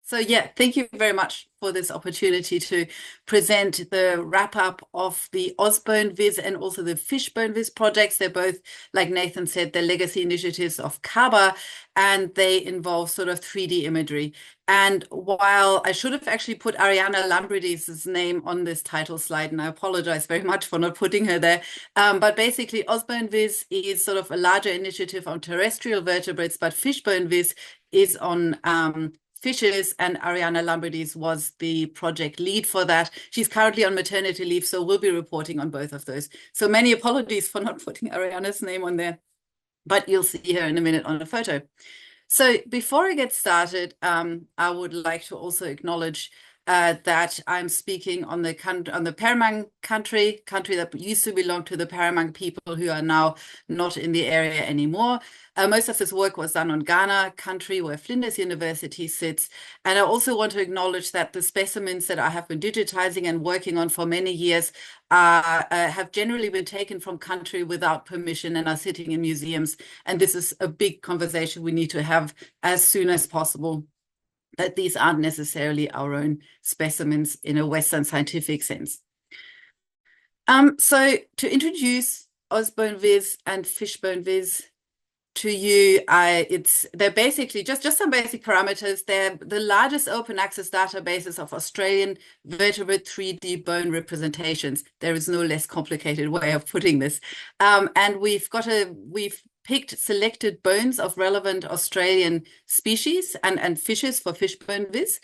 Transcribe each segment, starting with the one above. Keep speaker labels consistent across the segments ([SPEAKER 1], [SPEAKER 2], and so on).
[SPEAKER 1] So yeah, thank you very much for this opportunity to present the wrap up of the Ozboneviz and also the Fishboneviz projects. They're both, like Nathan said, they're legacy initiatives of CABA, and they involve sort of 3D imagery. And while I should have actually put Ariana Lambridis' name on this title slide, and I apologize very much for not putting her there, but basically Ozboneviz is sort of a larger initiative on terrestrial vertebrates, but Fishboneviz is on fishes, and Ariana Lambridis was the project lead for that. She's currently on maternity leave, so we'll be reporting on both of those. So many apologies for not putting Ariana's name on there, but you'll see her in a minute on a photo. So before I get started, I would like to also acknowledge that I'm speaking on the Paramang country that used to belong to the Paramang people who are now not in the area anymore. Most of this work was done on Ghana country, where Flinders University sits. And I also want to acknowledge that the specimens that I have been digitizing and working on for many years have generally been taken from country without permission and are sitting in museums. And this is a big conversation we need to have as soon as possible, that these aren't necessarily our own specimens in a Western scientific sense. So to introduce Ozboneviz and Fishboneviz to you, they're basically just some basic parameters. They're the largest open access databases of Australian vertebrate 3D bone representations. There is no less complicated way of putting this. And we've picked selected bones of relevant Australian species and fishes for Fishboneviz.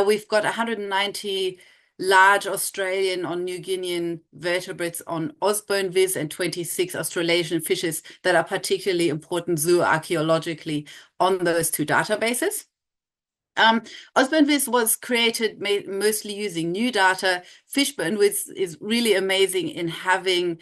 [SPEAKER 1] We've got 190 large Australian or New Guinean vertebrates on Ozboneviz and 26 Australasian fishes that are particularly important zooarchaeologically on those two databases. Ozboneviz was created mostly using new data. Fishboneviz is really amazing in having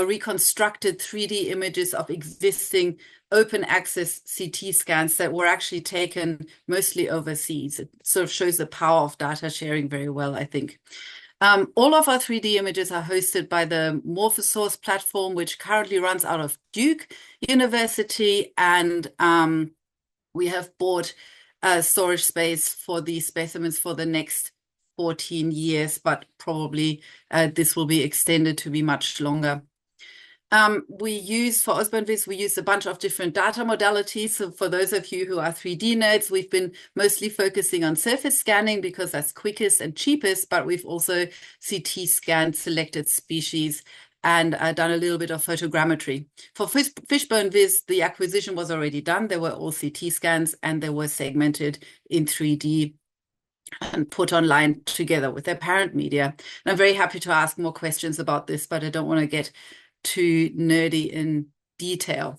[SPEAKER 1] reconstructed 3D images of existing open access CT scans that were actually taken mostly overseas. It sort of shows the power of data sharing very well, I think. All of our 3D images are hosted by the Morphosource platform, which currently runs out of Duke University, and we have bought storage space for these specimens for the next 14 years, but probably this will be extended to be much longer. For Ozboneviz, we use a bunch of different data modalities. So for those of you who are 3D nerds, we've been mostly focusing on surface scanning because that's quickest and cheapest, but we've also CT scanned selected species and done a little bit of photogrammetry. For Fishboneviz, the acquisition was already done. They were all CT scans and they were segmented in 3D and put online together with their parent media. And I'm very happy to ask more questions about this, but I don't want to get too nerdy in detail.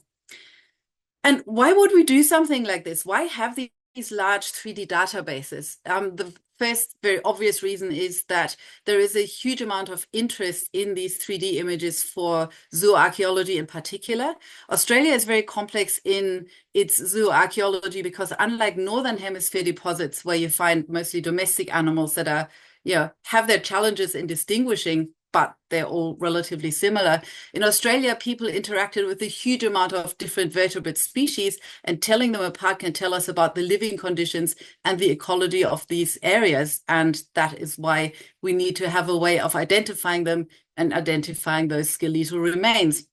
[SPEAKER 1] And why would we do something like this? Why have these large 3D databases? The first very obvious reason is that there is a huge amount of interest in these 3D images for zooarchaeology in particular. Australia is very complex in its zooarchaeology because unlike Northern Hemisphere deposits where you find mostly domestic animals that are, have their challenges in distinguishing, but they're all relatively similar. In Australia, people interacted with a huge amount of different vertebrate species, and telling them apart can tell us about the living conditions and the ecology of these areas. And that is why we need to have a way of identifying them and identifying those skeletal remains.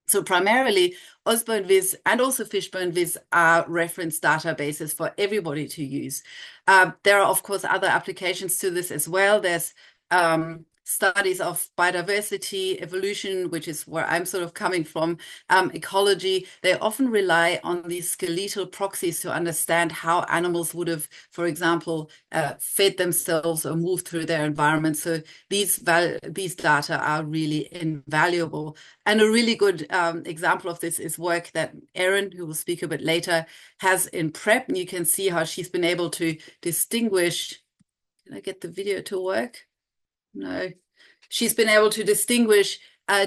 [SPEAKER 1] So primarily, Ozboneviz and also Fishboneviz are reference databases for everybody to use. There are, of course, other applications to this as well. There's studies of biodiversity, evolution, which is where I'm sort of coming from, ecology. They often rely on these skeletal proxies to understand how animals would have, for example, fed themselves or moved through their environment. So these data are really invaluable. And a really good example of this is work that Erin, who will speak a bit later, has in PrEP. And you can see how she's been able to distinguish. Can I get the video to work? No, she's been able to distinguish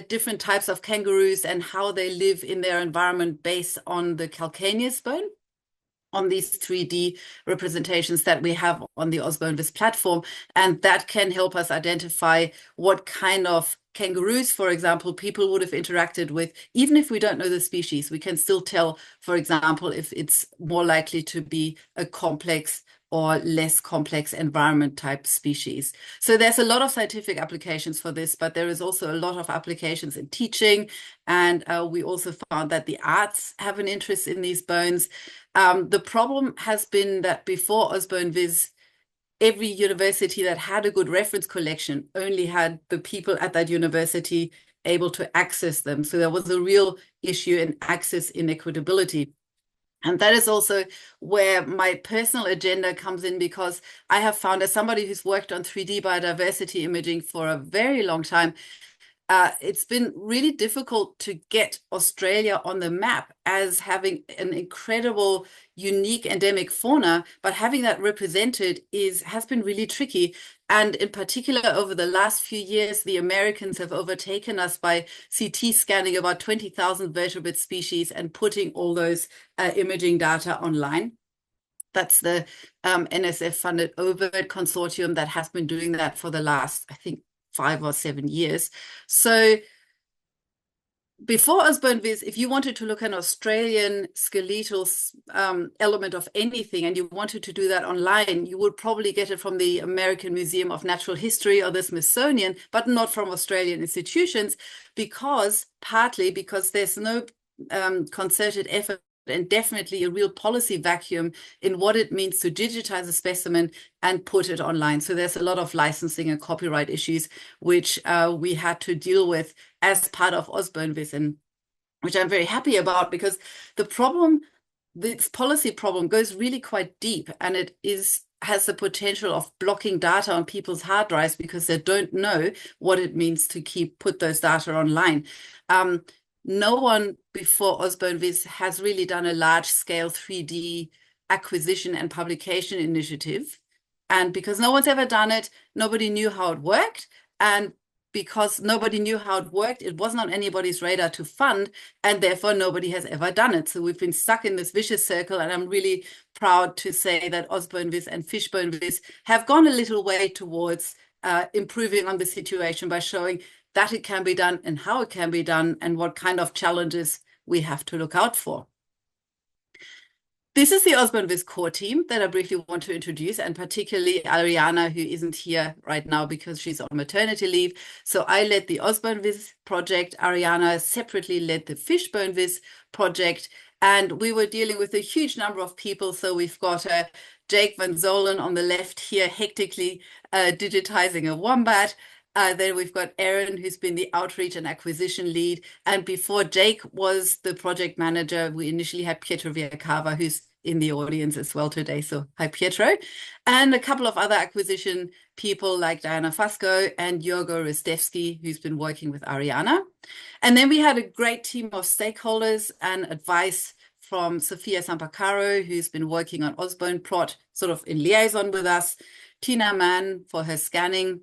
[SPEAKER 1] different types of kangaroos and how they live in their environment based on the calcaneus bone on these 3D representations that we have on the Ozboneviz platform. And that can help us identify what kind of kangaroos, for example, people would have interacted with, even if we don't know the species, we can still tell, for example, if it's more likely to be a complex or less complex environment type species. So there's a lot of scientific applications for this, but there is also a lot of applications in teaching. And we also found that the arts have an interest in these bones. The problem has been that before Ozboneviz, every university that had a good reference collection only had the people at that university able to access them. So there was a real issue in access inequitability. And that is also where my personal agenda comes in, because I have found, as somebody who's worked on 3D biodiversity imaging for a very long time, it's been really difficult to get Australia on the map as having an incredible, unique endemic fauna, but having that represented has been really tricky. And in particular, over the last few years, the Americans have overtaken us by CT scanning about 20,000 vertebrate species and putting all those imaging data online. That's the NSF-funded OVIRD consortium that has been doing that for the last, I think, 5 or 7 years. So before Ozboneviz, if you wanted to look at an Australian skeletal element of anything, and you wanted to do that online, you would probably get it from the American Museum of Natural History or the Smithsonian, but not from Australian institutions, partly because there's no concerted effort and definitely a real policy vacuum in what it means to digitize a specimen and put it online. So there's a lot of licensing and copyright issues which we had to deal with as part of Ozboneviz, and which I'm very happy about, because this policy problem goes really quite deep, and it has the potential of blocking data on people's hard drives because they don't know what it means to put those data online. No one before Ozboneviz has really done a large-scale 3D acquisition and publication initiative. And because no one's ever done it, nobody knew how it worked. And because nobody knew how it worked, it wasn't on anybody's radar to fund, and therefore nobody has ever done it. So we've been stuck in this vicious circle, and I'm really proud to say that Ozboneviz and Fishboneviz have gone a little way towards improving on the situation by showing that it can be done and how it can be done and what kind of challenges we have to look out for. This is the Ozboneviz core team that I briefly want to introduce, and particularly Ariana, who isn't here right now because she's on maternity leave. So I led the Ozboneviz project. Ariana separately led the Fishboneviz project, and we were dealing with a huge number of people. So we've got Jake Van Zolen on the left here, hectically digitizing a wombat. Then we've got Erin, who's been the outreach and acquisition lead. And before Jake was the project manager, we initially had Pietro Viacava, who's in the audience as well today. So hi, Pietro. And a couple of other acquisition people like Diana Fasco and Yorgo Ristevski, who's been working with Ariana. And then we had a great team of stakeholders and advice from Sofia Sampacaro, who's been working on Ozbone Prot, sort of in liaison with us, Tina Mann for her scanning,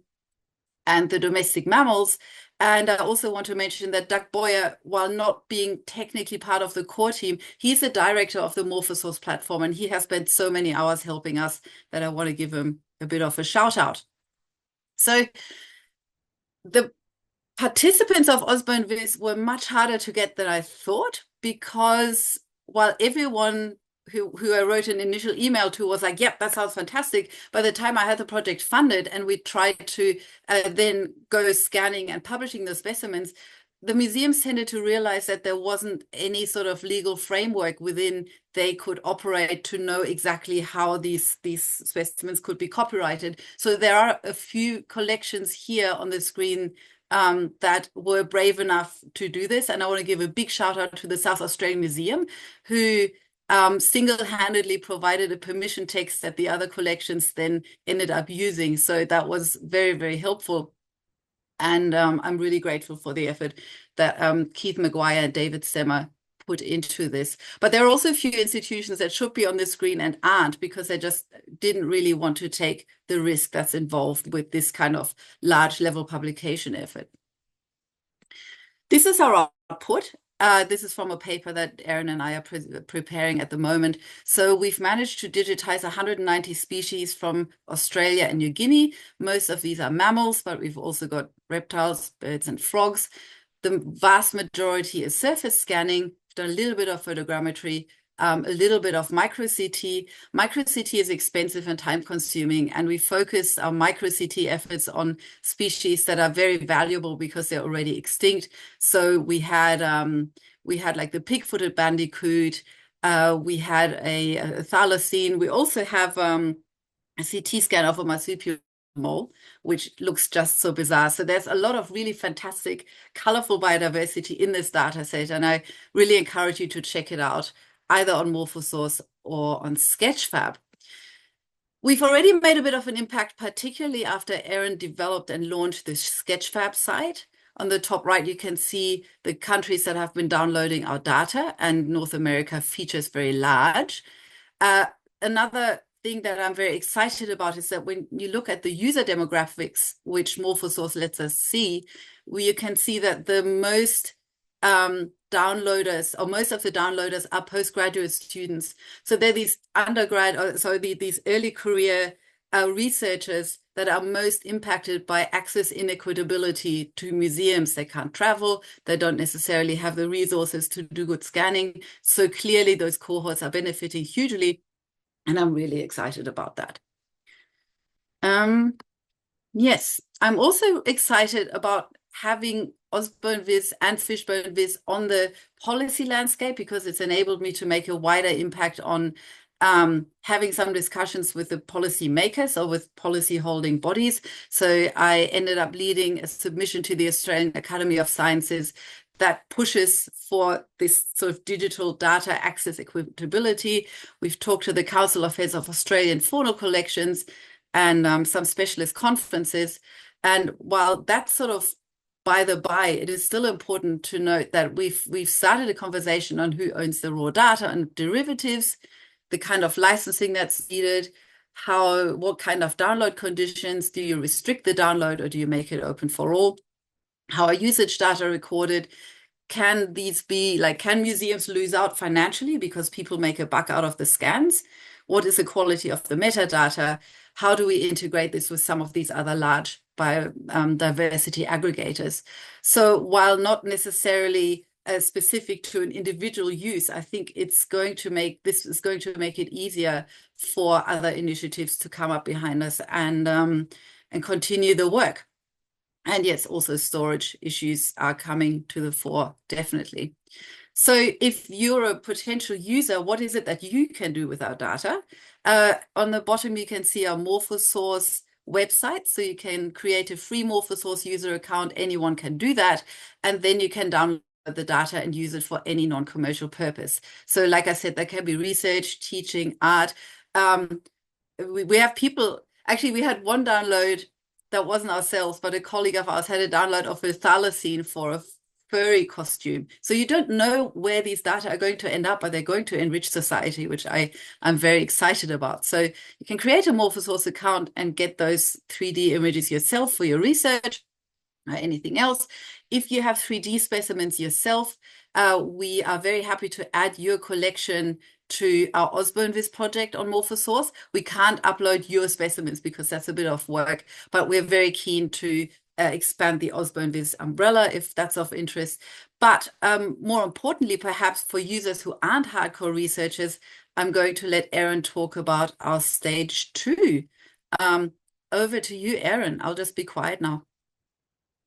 [SPEAKER 1] and the domestic mammals. And I also want to mention that Doug Boyer, while not being technically part of the core team, he's the director of the Morphosource platform, and he has spent so many hours helping us that I want to give him a bit of a shout out. So the participants of Ozboneviz were much harder to get than I thought, because while everyone who I wrote an initial email to was like, yep, that sounds fantastic. By the time I had the project funded and we tried to then go scanning and publishing the specimens, the museums tended to realize that there wasn't any sort of legal framework within they could operate to know exactly how these specimens could be copyrighted. So there are a few collections here on the screen that were brave enough to do this. And I want to give a big shout out to the South Australian Museum, who single-handedly provided a permission text that the other collections then ended up using. So that was very, very helpful. And I'm really grateful for the effort that Keith Maguire and David Stemmer put into this. But there are also a few institutions that should be on the screen and aren't, because they just didn't really want to take the risk that's involved with this kind of large-level publication effort. This is our output. This is from a paper that Erin and I are preparing at the moment. So we've managed to digitize 190 species from Australia and New Guinea. Most of these are mammals, but we've also got reptiles, birds, and frogs. The vast majority is surface scanning. We've done a little bit of photogrammetry, a little bit of micro-CT. Micro-CT is expensive and time-consuming, and we focus our micro-CT efforts on species that are very valuable because they're already extinct. So we had like the pig-footed bandicoot. We had a thylacine. We also have a CT scan of a marsupial mole, which looks just so bizarre. So there's a lot of really fantastic, colorful biodiversity in this data set, and I really encourage you to check it out, either on Morphosource or on Sketchfab. We've already made a bit of an impact, particularly after Erin developed and launched this Sketchfab site. On the top right, you can see the countries that have been downloading our data, and North America features very large. Another thing that I'm very excited about is that when you look at the user demographics, which Morphosource lets us see, you can see that the most downloaders, or most of the downloaders, are postgraduate students. So they're these these early career researchers that are most impacted by access inequitability to museums. They can't travel, they don't necessarily have the resources to do good scanning. So clearly those cohorts are benefiting hugely, and I'm really excited about that. Yes, I'm also excited about having Ozboneviz and Fishboneviz on the policy landscape, because it's enabled me to make a wider impact on having some discussions with the policy makers or with policy holding bodies. So I ended up leading a submission to the Australian Academy of Sciences that pushes for this sort of digital data access equitability. We've talked to the Council of Heads of Australian Faunal Collections and some specialist conferences. And while that's sort of by the by, it is still important to note that we've started a conversation on who owns the raw data and derivatives, the kind of licensing that's needed, what kind of download conditions, do you restrict the download or do you make it open for all? How are usage data recorded? Can these be can museums lose out financially because people make a buck out of the scans? What is the quality of the metadata? How do we integrate this with some of these other large biodiversity aggregators? So while not necessarily specific to an individual use, I think this is going to make it easier for other initiatives to come up behind us and continue the work. And yes, also storage issues are coming to the fore, definitely. So if you're a potential user, what is it that you can do with our data? On the bottom, you can see our Morphosource website. So you can create a free Morphosource user account. Anyone can do that. And then you can download the data and use it for any non-commercial purpose. So like I said, that can be research, teaching, art. We have people, actually, we had one download that wasn't ourselves, but a colleague of ours had a download of a thylacine for a furry costume. So you don't know where these data are going to end up, but they're going to enrich society, which I'm very excited about. So you can create a Morphosource account and get those 3D images yourself for your research or anything else. If you have 3D specimens yourself, we are very happy to add your collection to our Ozboneviz project on Morphosource. We can't upload your specimens because that's a bit of work, but we're very keen to expand the Ozboneviz umbrella if that's of interest. But more importantly, perhaps for users who aren't hardcore researchers, I'm going to let Erin talk about our stage 2. Over to you, Erin. I'll just be quiet now.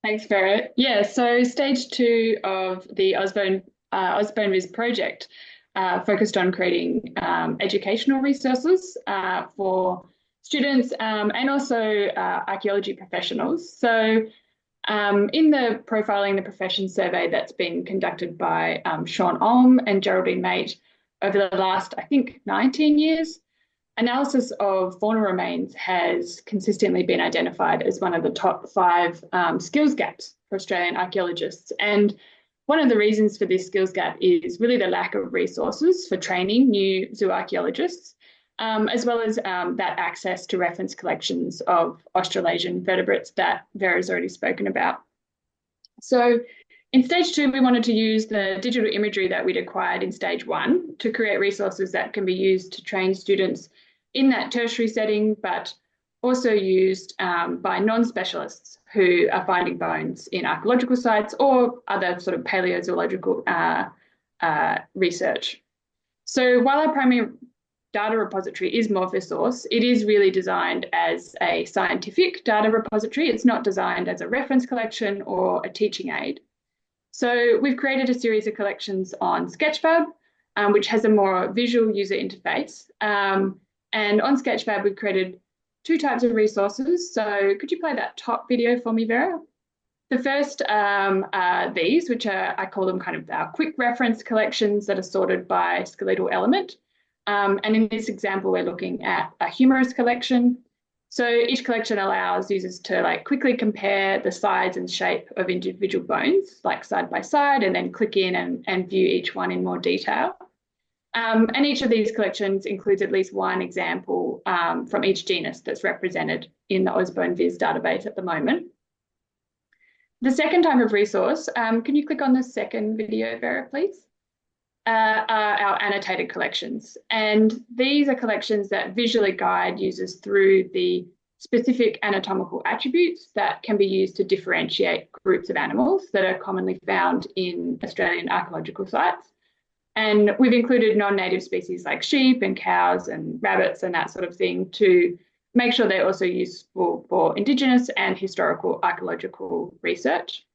[SPEAKER 2] Thanks, Vera. Yeah, so stage 2 of the Ozboneviz project focused on creating educational resources for students and also archaeology professionals. So in the Profiling the Profession survey that's been conducted by Sean Olm and Geraldine Mate over the last, I think, 19 years, analysis of faunal remains has consistently been identified as one of the top 5 skills gaps for Australian archaeologists. And one of the reasons for this skills gap is really the lack of resources for training new zooarchaeologists, as well as that access to reference collections of Australasian vertebrates that Vera's already spoken about. So In stage 2, we wanted to use the digital imagery that we'd acquired in stage 1 to create resources that can be used to train students in that tertiary setting, but also used by non-specialists who are finding bones in archaeological sites or other sort of paleozoological research. So while our primary data repository is Morphosource, it is really designed as a scientific data repository. It's not designed as a reference collection or a teaching aid. So we've created a series of collections on Sketchfab, which has a more visual user interface. And on Sketchfab, we've created 2 types of resources. So could you play that top video for me, Vera? The first are these, which are, I call them kind of our quick reference collections that are sorted by skeletal element. And in this example, we're looking at a humerus collection. So each collection allows users to quickly compare the size and shape of individual bones, like side by side, and then click in and view each one in more detail. And each of these collections includes at least one example from each genus that's represented in the Ozboneviz database at the moment. The second type of resource, can you click on the second video, Vera, please? Are our annotated collections. And these are collections that visually guide users through the specific anatomical attributes that can be used to differentiate groups of animals that are commonly found in Australian archaeological sites. And we've included non-native species like sheep and cows and rabbits and that sort of thing to make sure they're also useful for Indigenous and historical archaeological research.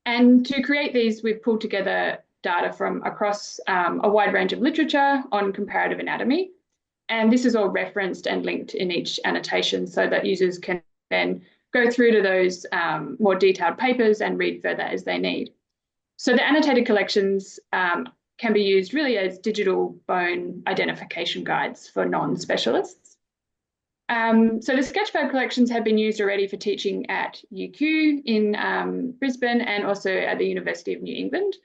[SPEAKER 2] And to create these, we've pulled together data from across a wide range of literature on comparative anatomy. And this is all referenced and linked in each annotation so that users can then go through to those more detailed papers and read further as they need. So the annotated collections can be used really as digital bone identification guides for non-specialists. So the Sketchfab collections have been used already for teaching at UQ in Brisbane and also at the University of New England.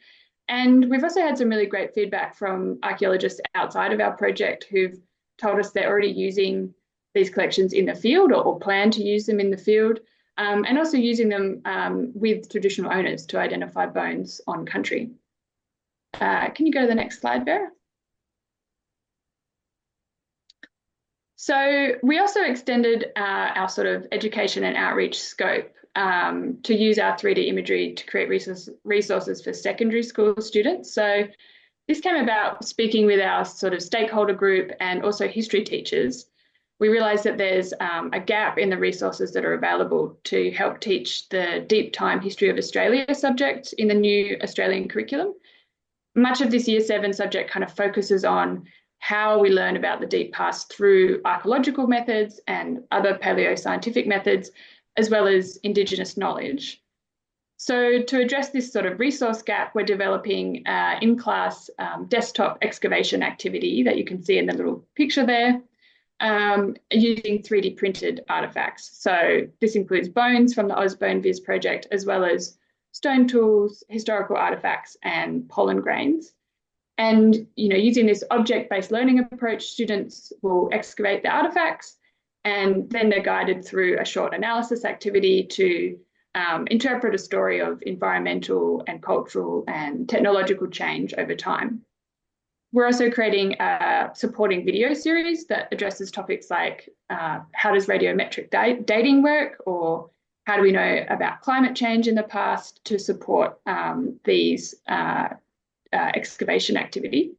[SPEAKER 2] And we've also had some really great feedback from archaeologists outside of our project who've told us they're already using these collections in the field or plan to use them in the field, and also using them with traditional owners to identify bones on country. Can you go to the next slide, Vera? So we also extended our sort of education and outreach scope to use our 3D imagery to create resources for secondary school students. So this came about speaking with our sort of stakeholder group and also history teachers. We realised that there's a gap in the resources that are available to help teach the deep time history of Australia subject in the new Australian curriculum. Much of this Year 7 subject kind of focuses on how we learn about the deep past through archaeological methods and other paleoscientific methods, as well as Indigenous knowledge. So to address this sort of resource gap, we're developing in-class desktop excavation activity that you can see in the little picture there, using 3D printed artifacts. So this includes bones from the Ozboneviz project, as well as stone tools, historical artifacts, and pollen grains. And using this object-based learning approach, students will excavate the artifacts, and then they're guided through a short analysis activity to interpret a story of environmental and cultural and technological change over time. We're also creating a supporting video series that addresses topics like how does radiometric dating work, or how do we know about climate change in the past to support these excavation activity.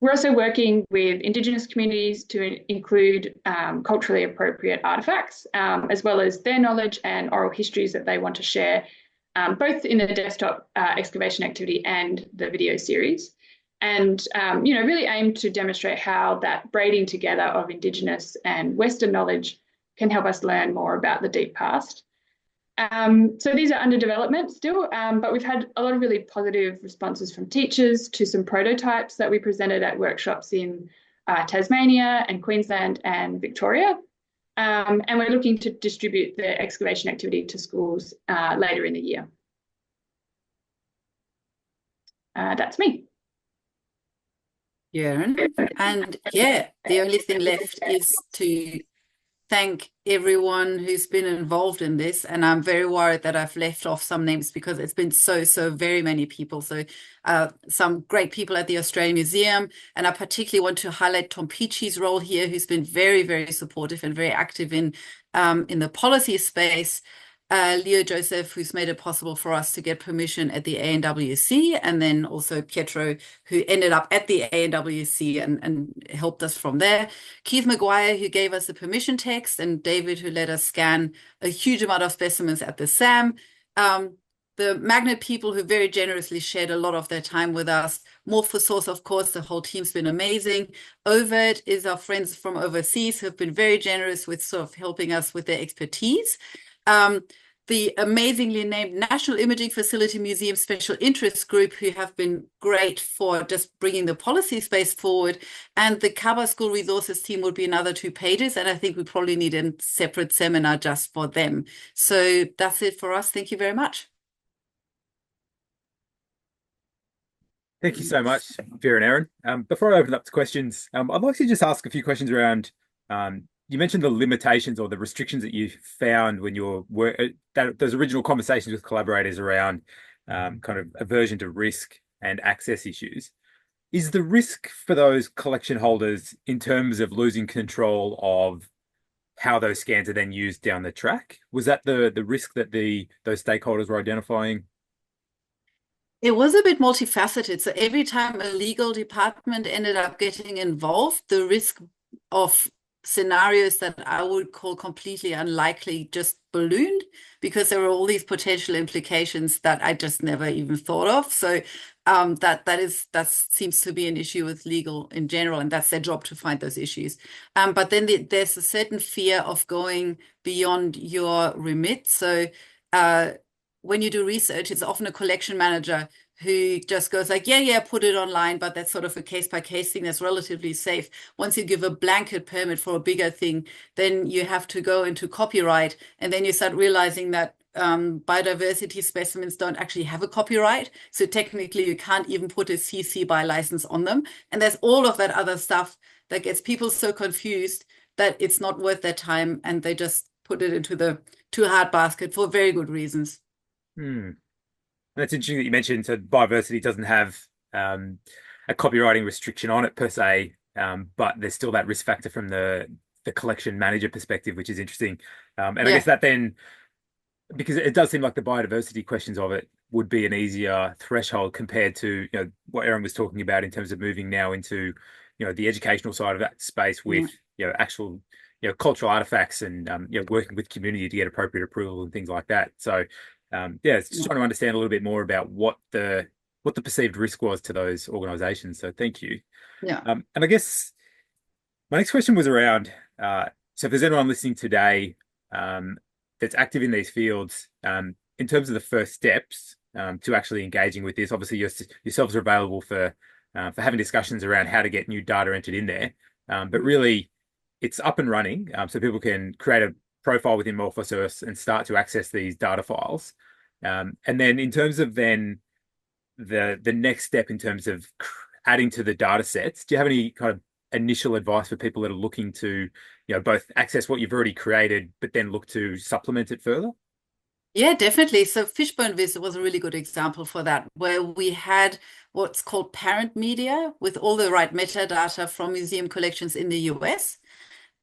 [SPEAKER 2] We're also working with Indigenous communities to include culturally appropriate artifacts, as well as their knowledge and oral histories that they want to share, both in the desktop excavation activity and the video series. And, really aim to demonstrate how that braiding together of Indigenous and Western knowledge can help us learn more about the deep past. So these are under development still, but we've had a lot of really positive responses from teachers to some prototypes that we presented at workshops in Tasmania and Queensland and Victoria. And we're looking to distribute the excavation activity to schools later in the year. That's me.
[SPEAKER 1] Yeah, and yeah, the only thing left is to thank everyone who's been involved in this. And I'm very worried that I've left off some names because it's been so very many people. So some great people at the Australian Museum. And I particularly want to highlight Tom Peachy's role here, who's been very supportive and very active in the policy space. Leo Joseph, who's made it possible for us to get permission at the ANWC, and then also Pietro, who ended up at the ANWC and helped us from there. Keith Maguire, who gave us the permission text, and David, who let us scan a huge amount of specimens at the SAM. The magnet people who very generously shared a lot of their time with us. Morphosource, of course, the whole team's been amazing. Overt is our friends from overseas who have been very generous with sort of helping us with their expertise. The amazingly named National Imaging Facility Museum Special Interest Group, who have been great for just bringing the policy space forward. And the Kaba School Resources team would be another 2 pages. And I think we probably need a separate seminar just for them. So that's it for us. Thank you very much.
[SPEAKER 3] Thank you so much, Vera and Aaron. Before I open up to questions, I'd like to just ask a few questions around you mentioned the limitations or the restrictions that you found when you were those original conversations with collaborators around kind of aversion to risk and access issues. Is the risk for those collection holders in terms of losing control of how those scans are then used down the track? Was that the risk that those stakeholders were identifying?
[SPEAKER 1] It was a bit multifaceted. So every time a legal department ended up getting involved, the risk of scenarios that I would call completely unlikely just ballooned because there were all these potential implications that I just never even thought of. So that seems to be an issue with legal in general, and that's their job to find those issues. But then there's a certain fear of going beyond your remit. So when you do research, it's often a collection manager who just goes like, yeah, put it online, but that's sort of a case-by-case thing that's relatively safe. Once you give a blanket permit for a bigger thing, then you have to go into copyright, and then you start realizing that biodiversity specimens don't actually have a copyright. So technically, you can't even put a CC BY license on them. And there's all of that other stuff that gets people so confused that it's not worth their time, and they just put it into the too hard basket for very good reasons.
[SPEAKER 3] That's interesting that you mentioned so biodiversity doesn't have a copywriting restriction on it per se, but there's still that risk factor from the collection manager perspective, which is interesting. And I guess that then, because it does seem like the biodiversity questions of it would be an easier threshold compared to what Aaron was talking about in terms of moving now into the educational side of that space with actual cultural artifacts and working with community to get appropriate approval and things like that. So it's just trying to understand a little bit more about what the perceived risk was to those organizations. So thank you. And I guess my next question was around so if there's anyone listening today that's active in these fields, in terms of the first steps to actually engaging with this, obviously yourselves are available for having discussions around how to get new data entered in there. But really, it's up and running, so people can create a profile within Morphosource and start to access these data files. And then in terms of then the next step in terms of adding to the data sets, do you have any kind of initial advice for people that are looking to both access what you've already created, but then look to supplement it further?
[SPEAKER 1] Yeah, definitely. So Fishboneviz was a really good example for that, where we had what's called parent media with all the right metadata from museum collections in the US.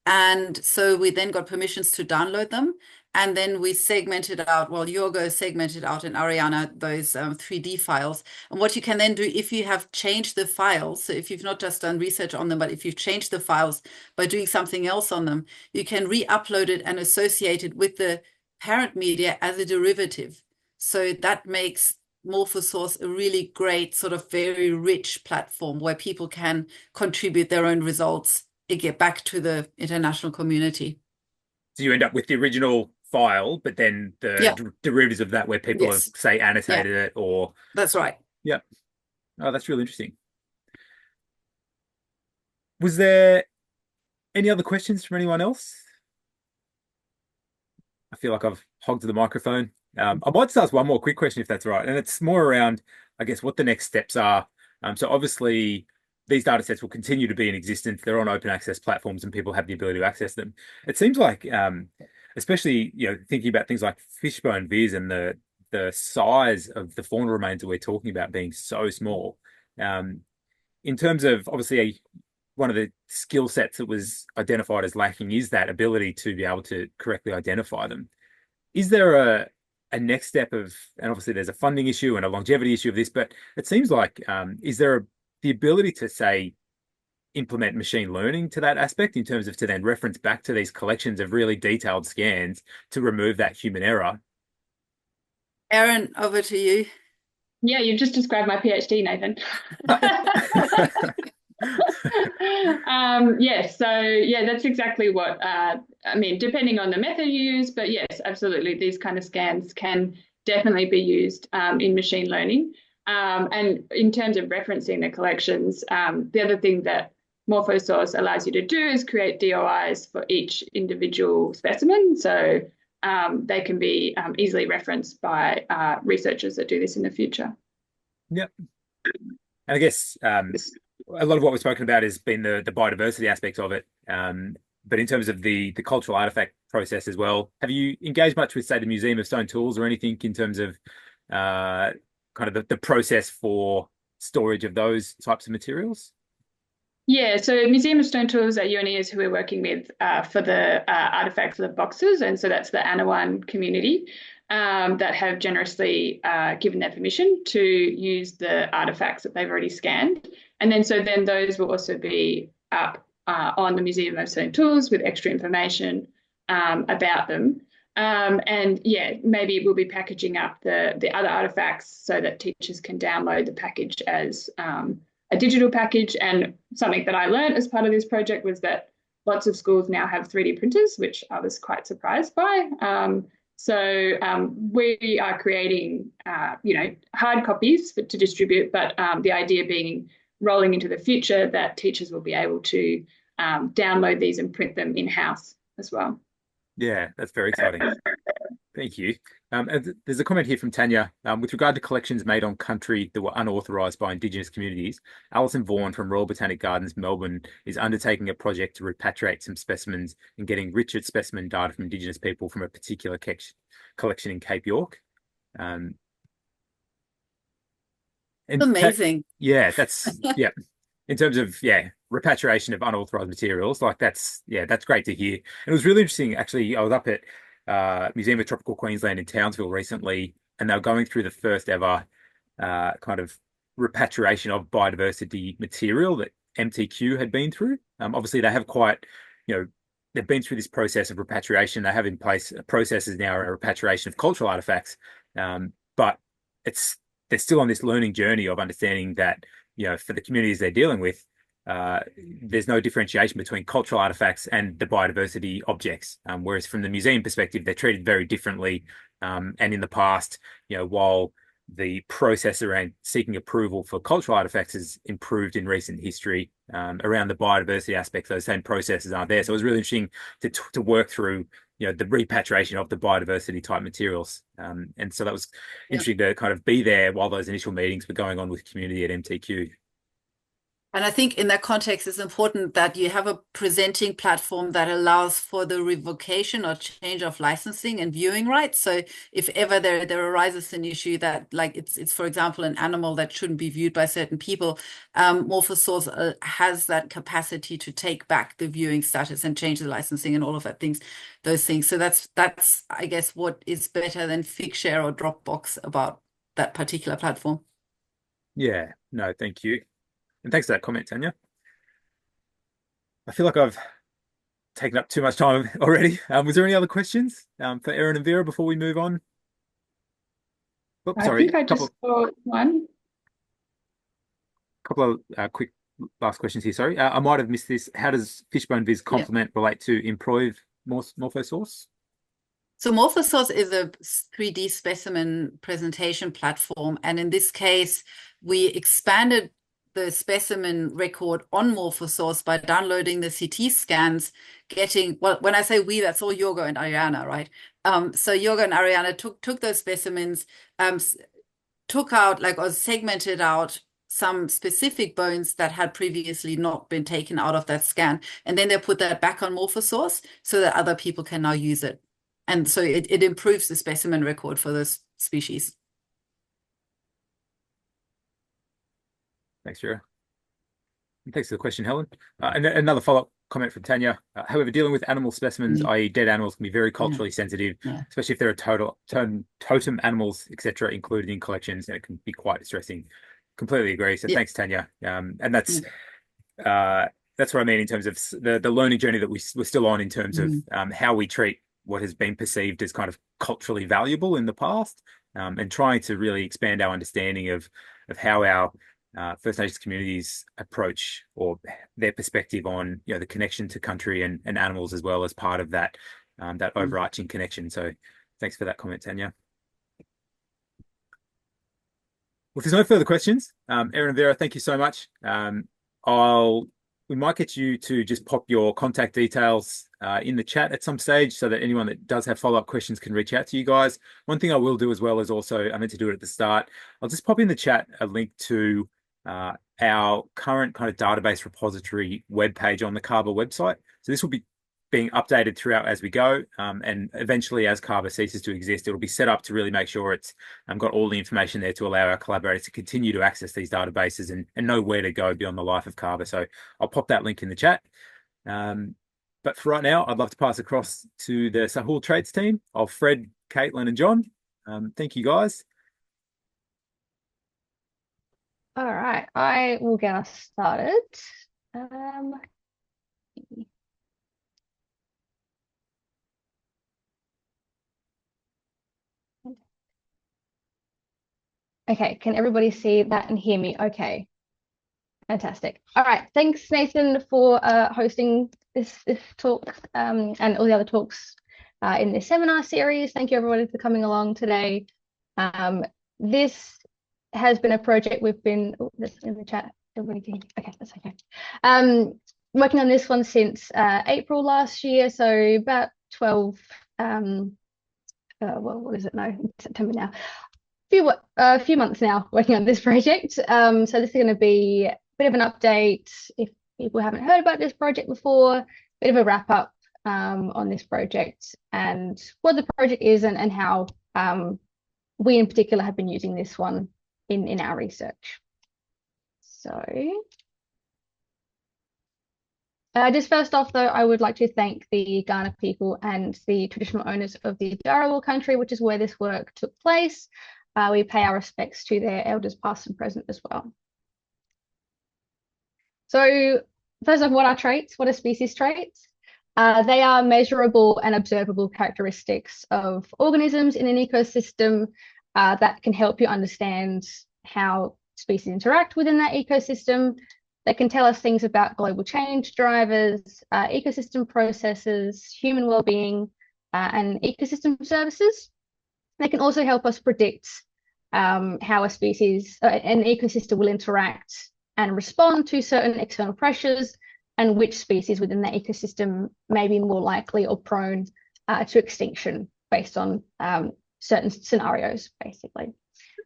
[SPEAKER 1] And so we then got permissions to download them. And then we segmented out, well, Yorgo segmented out in Ariana those 3D files. And what you can then do if you have changed the files, so if you've not just done research on them, but if you've changed the files by doing something else on them, you can re-upload it and associate it with the parent media as a derivative. So that makes Morphosource a really great sort of very rich platform where people can contribute their own results and get back to the international community.
[SPEAKER 3] So you end up with the original file, but then the derivatives of that where people have, say, annotated it or...
[SPEAKER 1] That's right.
[SPEAKER 3] Yeah. Oh, that's really interesting. Was there any other questions from anyone else? I feel like I've hogged the microphone. I might just ask one more quick question if that's right. And it's more around, I guess, what the next steps are. So obviously these data sets will continue to be in existence. They're on open access platforms and people have the ability to access them. It seems like, especially, thinking about things like Fishboneviz and the size of the fauna remains that we're talking about being so small, in terms of obviously one of the skill sets that was identified as lacking is that ability to be able to correctly identify them. Is there a next step of, and obviously there's a funding issue and a longevity issue of this, but it seems like, is there the ability to say, implement machine learning to that aspect in terms of to then reference back to these collections of really detailed scans to remove that human error?
[SPEAKER 1] Erin, over to you.
[SPEAKER 2] Yeah, you've just described my PhD, Nathan. Yes, so yeah, that's exactly what I mean, depending on the method you use, but yes, absolutely, these kind of scans can definitely be used in machine learning. And in terms of referencing the collections, the other thing that Morphosource allows you to do is create DOIs for each individual specimen. So they can be easily referenced by researchers that do this in the future.
[SPEAKER 3] Yep. And I guess a lot of what we've spoken about has been the biodiversity aspects of it. But in terms of the cultural artifact process as well, have you engaged much with, say, the Museum of Stone Tools or anything in terms of kind of the process for storage of those types of materials?
[SPEAKER 2] Yeah, so Museum of Stone Tools at UNE is who we're working with for the artifact for the boxes, and so that's the Anawan community that have generously given their permission to use the artifacts that they've already scanned. And then those will also be up on the Museum of Stone Tools with extra information about them. And yeah, maybe we'll be packaging up the other artifacts so that teachers can download the package as a digital package. And something that I learned as part of this project was that lots of schools now have 3D printers, which I was quite surprised by. So we are creating, hard copies to distribute, but the idea being rolling into the future that teachers will be able to download these and print them in-house as well.
[SPEAKER 3] Yeah, that's very exciting. Thank you. And there's a comment here from Tanya. With regard to collections made on country that were unauthorised by Indigenous communities, Alison Vaughan from Royal Botanic Gardens, Melbourne, is undertaking a project to repatriate some specimens and getting richer specimen data from Indigenous people from a particular collection in Cape York.
[SPEAKER 1] Amazing.
[SPEAKER 3] Yeah, that's, yeah. In terms of, repatriation of unauthorised materials, that's great to hear. And it was really interesting, actually. I was up at Museum of Tropical Queensland in Townsville recently, and they were going through the first ever kind of repatriation of biodiversity material that MTQ had been through. Obviously, they have quite, they've been through this process of repatriation. They have in place processes now around repatriation of cultural artifacts, but they're still on this learning journey of understanding that, for the communities they're dealing with, there's no differentiation between cultural artifacts and the biodiversity objects. Whereas from the museum perspective, they're treated very differently. And in the past, while the process around seeking approval for cultural artifacts has improved in recent history, around the biodiversity aspects, those same processes aren't there. So it was really interesting to work through, the repatriation of the biodiversity type materials. And so that was interesting to kind of be there while those initial meetings were going on with community at MTQ.
[SPEAKER 1] And I think in that context, it's important that you have a presenting platform that allows for the revocation or change of licensing and viewing rights. So if ever there arises an issue that, like, it's for example, an animal that shouldn't be viewed by certain people, Morphosource has that capacity to take back the viewing status and change the licensing and all of those things. So that's I guess what is better than Figshare or Dropbox about that particular platform.
[SPEAKER 3] Yeah, no, thank you. And thanks for that comment, Tanya. I feel like I've taken up too much time already. Was there any other questions for Erin and Vera before we move on?
[SPEAKER 2] Oh, sorry, I think I just saw one.
[SPEAKER 3] Couple of quick last questions here. Sorry, I might have missed this. How does Fishboneviz complement relate to improve Morphosource?
[SPEAKER 1] So Morphosource is a 3D specimen presentation platform. And in this case, we expanded the specimen record on Morphosource by downloading the CT scans, well, when I say we, that's all Jorgo and Ariana, right? So Jorgo and Ariana took those specimens, took out, or segmented out some specific bones that had previously not been taken out of that scan. And then they put that back on Morphosource so that other people can now use it. And so it improves the specimen record for this species.
[SPEAKER 3] Thanks, Vera. Thanks for the question, Helen. And another follow-up comment from Tanya. However, dealing with animal specimens, i.e. dead animals, can be very culturally sensitive, especially if there are totem animals, etc., included in collections, and it can be quite distressing. Completely agree. So thanks, Tanya. And that's what I mean in terms of the learning journey that we're still on in terms of how we treat what has been perceived as kind of culturally valuable in the past, and trying to really expand our understanding of how our First Nations communities approach or their perspective on the connection to country and animals as well as part of that overarching connection. So thanks for that comment, Tanya. Well, if there's no further questions, Erin and Vera, thank you so much. We might get you to just pop your contact details in the chat at some stage so that anyone that does have follow-up questions can reach out to you guys. One thing I will do as well is also, I meant to do it at the start, I'll just pop in the chat a link to our current kind of database repository webpage on the CARBA website. So this will be being updated throughout as we go, and eventually as CARBA ceases to exist, it'll be set up to really make sure it's got all the information there to allow our collaborators to continue to access these databases and know where to go beyond the life of CARBA. So I'll pop that link in the chat. But for right now, I'd love to pass across to the SahulTraits team of Fred, Caitlin, and John. Thank you, guys.
[SPEAKER 4] All right, I will get us started. Okay, can everybody see that and hear me? Okay, fantastic. All right, thanks, Nathan, for hosting this talk and all the other talks in this seminar series. Thank you, everybody, for coming along today. This has been a project we've been in the chat. Everybody can, okay, that's okay. Working on this one since April last year, so about 12. Well, what is it now? It's September now. A few months now working on this project. So this is going to be a bit of an update if people haven't heard about this project before, a bit of a wrap up on this project and what the project is and how we in particular have been using this one in our research. So just first off, though, I would like to thank the Kaurna people and the traditional owners of the Dharawal country, which is where this work took place. We pay our respects to their elders past and present as well. So first off, what are traits? What are species traits? They are measurable and observable characteristics of organisms in an ecosystem that can help you understand how species interact within that ecosystem. They can tell us things about global change drivers, ecosystem processes, human well-being, and ecosystem services. They can also help us predict how a species, an ecosystem will interact and respond to certain external pressures, and which species within that ecosystem may be more likely or prone to extinction based on certain scenarios, basically.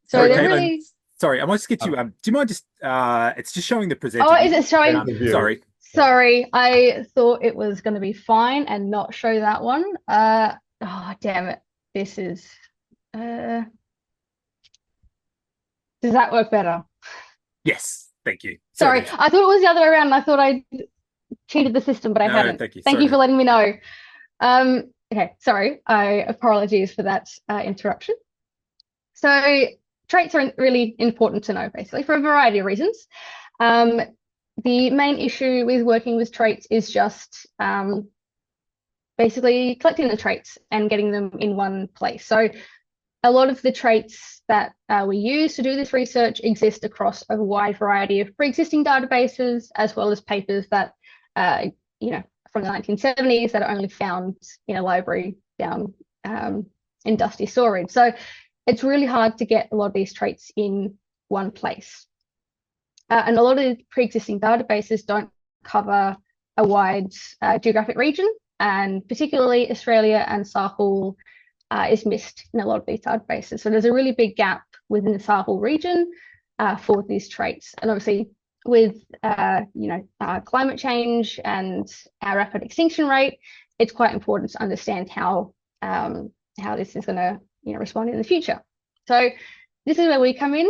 [SPEAKER 4] So
[SPEAKER 3] Sorry,
[SPEAKER 4] they're
[SPEAKER 3] Caitlin,
[SPEAKER 4] really...
[SPEAKER 3] Sorry, I might just get you. Do you mind just? It's just showing the presenter.
[SPEAKER 4] Oh, is it showing?
[SPEAKER 3] Sorry.
[SPEAKER 4] Sorry, I thought it was going to be fine and not show that one. Oh, damn it. This is... does that work better?
[SPEAKER 3] Yes, thank you.
[SPEAKER 4] Sorry, I thought it was the other way around. I thought I cheated the system, but I hadn't.
[SPEAKER 3] Thank you.
[SPEAKER 4] Thank you for letting me know. Okay, sorry. Apologies for that interruption. So traits are really important to know, basically, for a variety of reasons. The main issue with working with traits is just basically collecting the traits and getting them in one place. So a lot of the traits that we use to do this research exist across a wide variety of pre-existing databases, as well as papers that, from the 1970s that are only found in a library down in dusty storage. So it's really hard to get a lot of these traits in one place. And a lot of the pre-existing databases don't cover a wide geographic region, and particularly Australia and Sahul is missed in a lot of these databases. So there's a really big gap within the Sahul region, for these traits. And obviously with climate change and our rapid extinction rate, it's quite important to understand how this is going to respond in the future. So this is where we come in.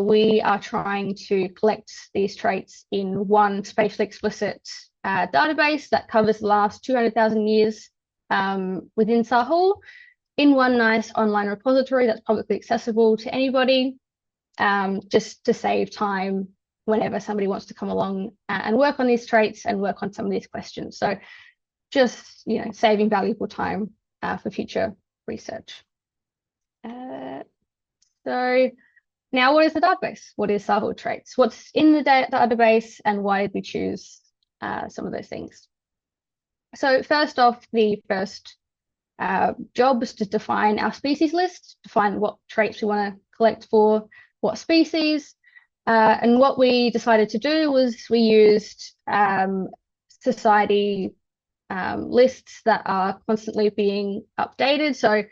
[SPEAKER 4] We are trying to collect these traits in one spatially explicit database that covers the last 200,000 years within Sahul, in one nice online repository that's publicly accessible to anybody, just to save time whenever somebody wants to come along and work on these traits and work on some of these questions. So just saving valuable time for future research. So now, what is the database? What is SahulTraits? What's in the database, and why did we choose some of those things? So first off, the first job is to define our species list, define what traits we want to collect for what species. And what we decided to do was we used society lists that are constantly being updated. So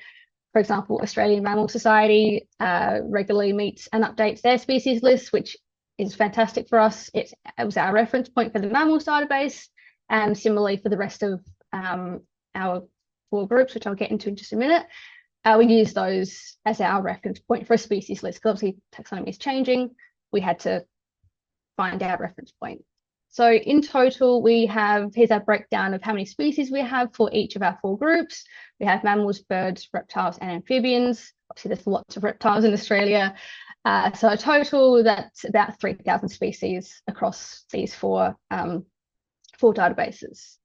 [SPEAKER 4] for example, Australian Mammal Society regularly meets and updates their species list, which is fantastic for us. It was our reference point for the mammals database, and similarly for the rest of our 4 groups, which I'll get into in just a minute. We use those as our reference point for a species list, because obviously taxonomy is changing. We had to find our reference point. So in total, here's our breakdown of how many species we have for each of our 4 groups. We have mammals, birds, reptiles, and amphibians. Obviously, there's lots of reptiles in Australia. So a total, that's about 3,000 species across these 4 databases.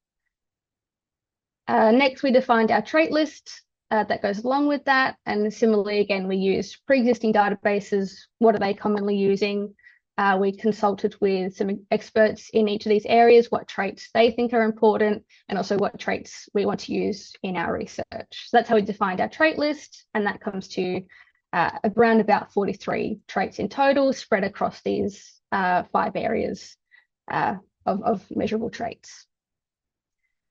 [SPEAKER 4] Next, we defined our trait list that goes along with that. And similarly, again, we used pre-existing databases. What are they commonly using? We consulted with some experts in each of these areas, what traits they think are important, and also what traits we want to use in our research. So that's how we defined our trait list, and that comes to around about 43 traits in total, spread across these 5 areas of measurable traits.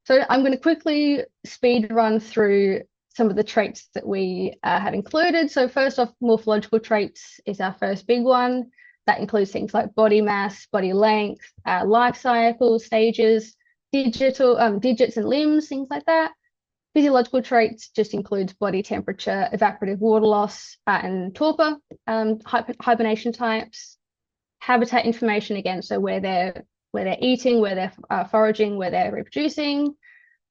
[SPEAKER 4] So I'm going to quickly speed run through some of the traits that we have included. So first off, morphological traits is our first big one. That includes things like body mass, body length, life cycle stages, digits and limbs, things like that. Physiological traits just includes body temperature, evaporative water loss, and torpor, hibernation types. Habitat information, again, so where they're eating, where they're foraging, where they're reproducing,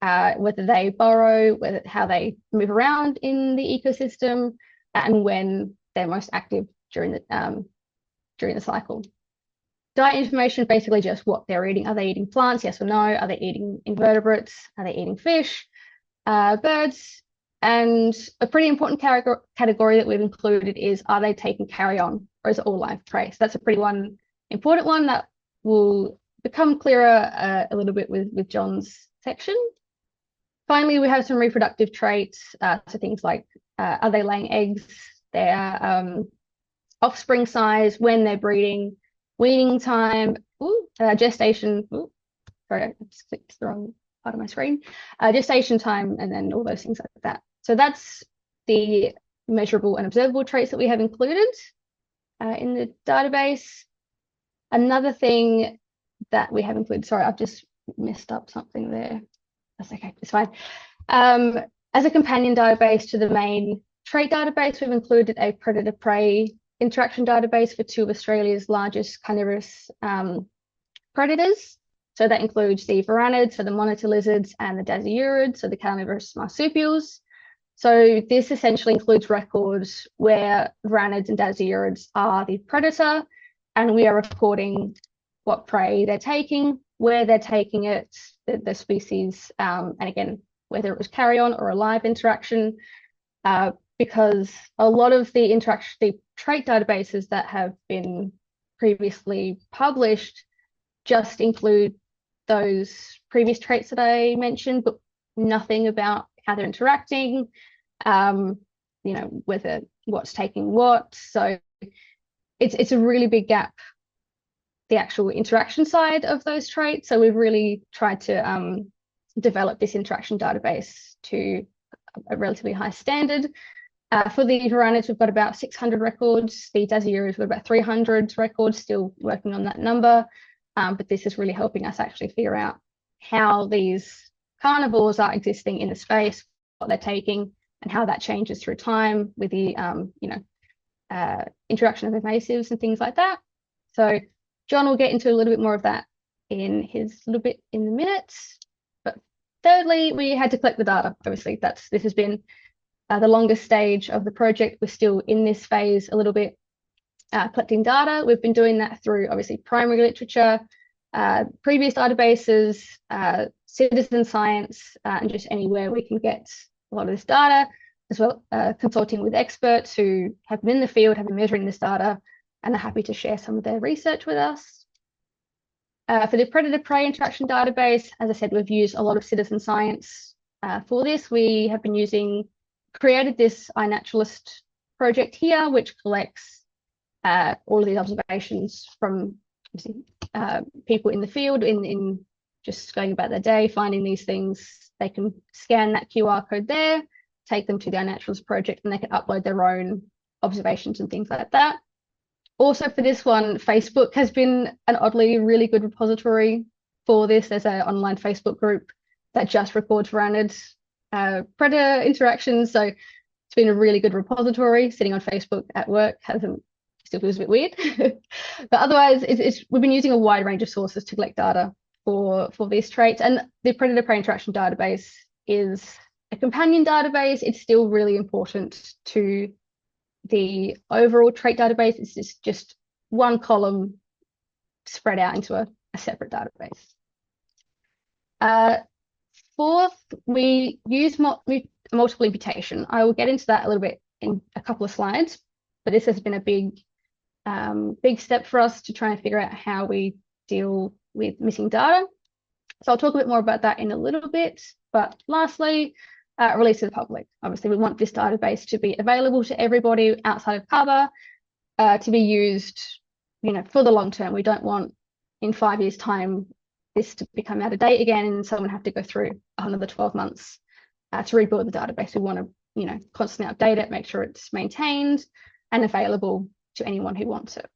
[SPEAKER 4] whether they burrow, how they move around in the ecosystem, and when they're most active during the cycle. Diet information, basically just what they're eating. Are they eating plants? Yes or no? Are they eating invertebrates? Are they eating fish? Birds? And a pretty important category that we've included is, are they taking carry-on, or is it all live prey? So that's a pretty important one that will become clearer a little bit with John's section. Finally, we have some reproductive traits, so things like, are they laying eggs? Their offspring size, when they're breeding, weaning time, gestation. Sorry, I just clicked the wrong part of my screen. Gestation time, and then all those things like that. So that's the measurable and observable traits that we have included in the database. Another thing that we have included, sorry, I've just messed up something there. That's okay, it's fine. As a companion database to the main trait database, we've included a predator-prey interaction database for 2 of Australia's largest carnivorous predators. So that includes the varanids, so the monitor lizards, and the dasyurids, so the carnivorous marsupials. So this essentially includes records where varanids and dasyurids are the predator, and we are recording what prey they're taking, where they're taking it, the species, and again, whether it was carry-on or a live interaction, because a lot of the trait databases that have been previously published just include those previous traits that I mentioned, but nothing about how they're interacting, whether what's taking what. So it's a really big gap, the actual interaction side of those traits. So we've really tried to develop this interaction database to a relatively high standard. For the varanids, we've got about 600 records. The dasyuras, we've got about 300 records, still working on that number. But this is really helping us actually figure out how these carnivores are existing in the space, what they're taking, and how that changes through time with the introduction of invasives and things like that. So John will get into a little bit more of that in his little bit in the minutes. But thirdly, we had to collect the data. Obviously, this has been the longest stage of the project. We're still in this phase a little bit, collecting data. We've been doing that through obviously primary literature, previous databases, citizen science, and just anywhere we can get a lot of this data, as well consulting with experts who have been in the field, have been measuring this data, and are happy to share some of their research with us. For the predator-prey interaction database, as I said, we've used a lot of citizen science for this. We have been created this iNaturalist project here, which collects all of these observations from people in the field, in just going about their day, finding these things. They can scan that QR code there, take them to the iNaturalist project, and they can upload their own observations and things like that. Also for this one, Facebook has been an oddly really good repository for this. There's an online Facebook group that just records varanids predator interactions. So it's been a really good repository. Sitting on Facebook at work still feels a bit weird. But otherwise, we've been using a wide range of sources to collect data for these traits. And the predator-prey interaction database is a companion database. It's still really important to the overall trait database. It's just one column spread out into a separate database. Fourth, we use multiple imputation. I will get into that a little bit in a couple of slides, but this has been a big step for us to try and figure out how we deal with missing data. So I'll talk a bit more about that in a little bit. But lastly, release to the public. Obviously, we want this database to be available to everybody outside of CABA, to be used, for the long term. We don't want in 5 years' time this to become out of date again and someone have to go through another 12 months to rebuild the database. We want to, constantly update it, make sure it's maintained and available to anyone who wants it.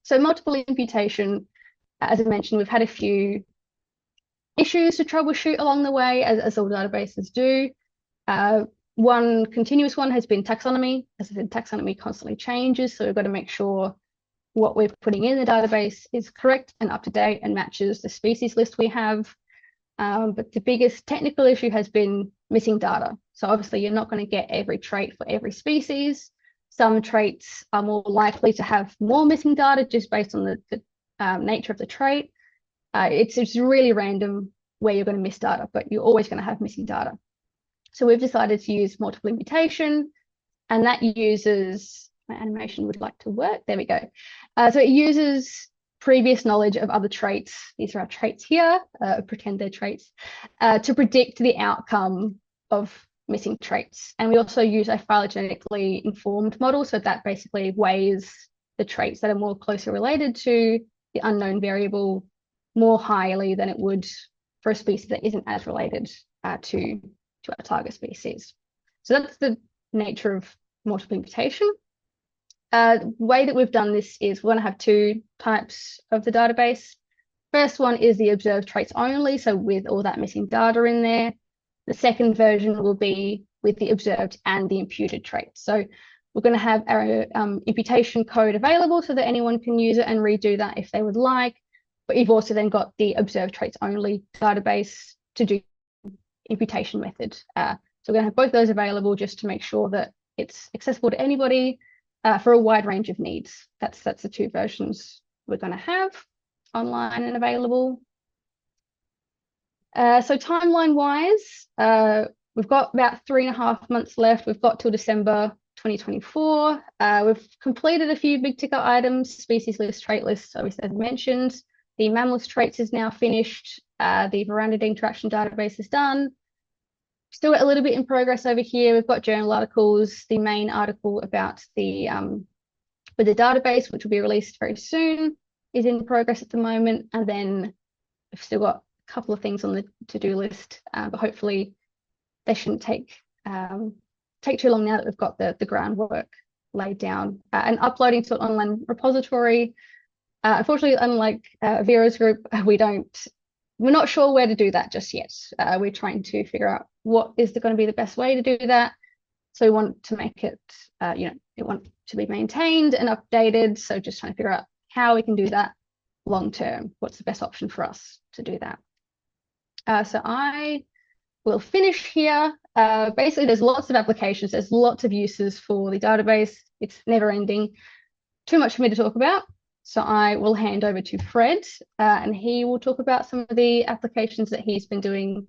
[SPEAKER 4] So multiple imputation, as I mentioned, we've had a few issues to troubleshoot along the way, as all databases do. One continuous one has been taxonomy. As I said, taxonomy constantly changes, so we've got to make sure what we're putting in the database is correct and up to date and matches the species list we have. But the biggest technical issue has been missing data. So obviously you're not going to get every trait for every species. Some traits are more likely to have more missing data just based on the nature of the trait. It's really random where you're going to miss data, but you're always going to have missing data. So we've decided to use multiple imputation, and that uses, my animation would like to work, there we go. So it uses previous knowledge of other traits, these are our traits here, pretend they're traits, to predict the outcome of missing traits. And we also use a phylogenetically informed model, so that basically weighs the traits that are more closely related to the unknown variable more highly than it would for a species that isn't as related to our target species. So that's the nature of multiple imputation. The way that we've done this is we're going to have two types of the database. First one is the observed traits only, so with all that missing data in there. The second version will be with the observed and the imputed traits. So we're going to have our imputation code available so that anyone can use it and redo that if they would like. But you've also then got the observed traits only database to do imputation method. So we're going to have both those available just to make sure that it's accessible to anybody for a wide range of needs. That's the two versions we're going to have online and available. So timeline-wise, we've got about 3.5 months left. We've got till December 2024. We've completed a few big ticket items, species list, trait lists, obviously as mentioned. The mammalist traits is now finished. The varanid interaction database is done. Still a little bit in progress over here. We've got journal articles. The main article about the with the database, which will be released very soon, is in progress at the moment. And then we've still got a couple of things on the to-do list, but hopefully they shouldn't take take too long now that we've got the groundwork laid down. And uploading to an online repository, unfortunately, unlike Vera's group, we're not sure where to do that just yet. We're trying to figure out what is going to be the best way to do that. So we want to make it, it want to be maintained and updated. So just trying to figure out how we can do that long term. What's the best option for us to do that? So I will finish here. Basically, there's lots of applications. There's lots of uses for the database. It's never ending. Too much for me to talk about. So I will hand over to Fred, and he will talk about some of the applications that he's been doing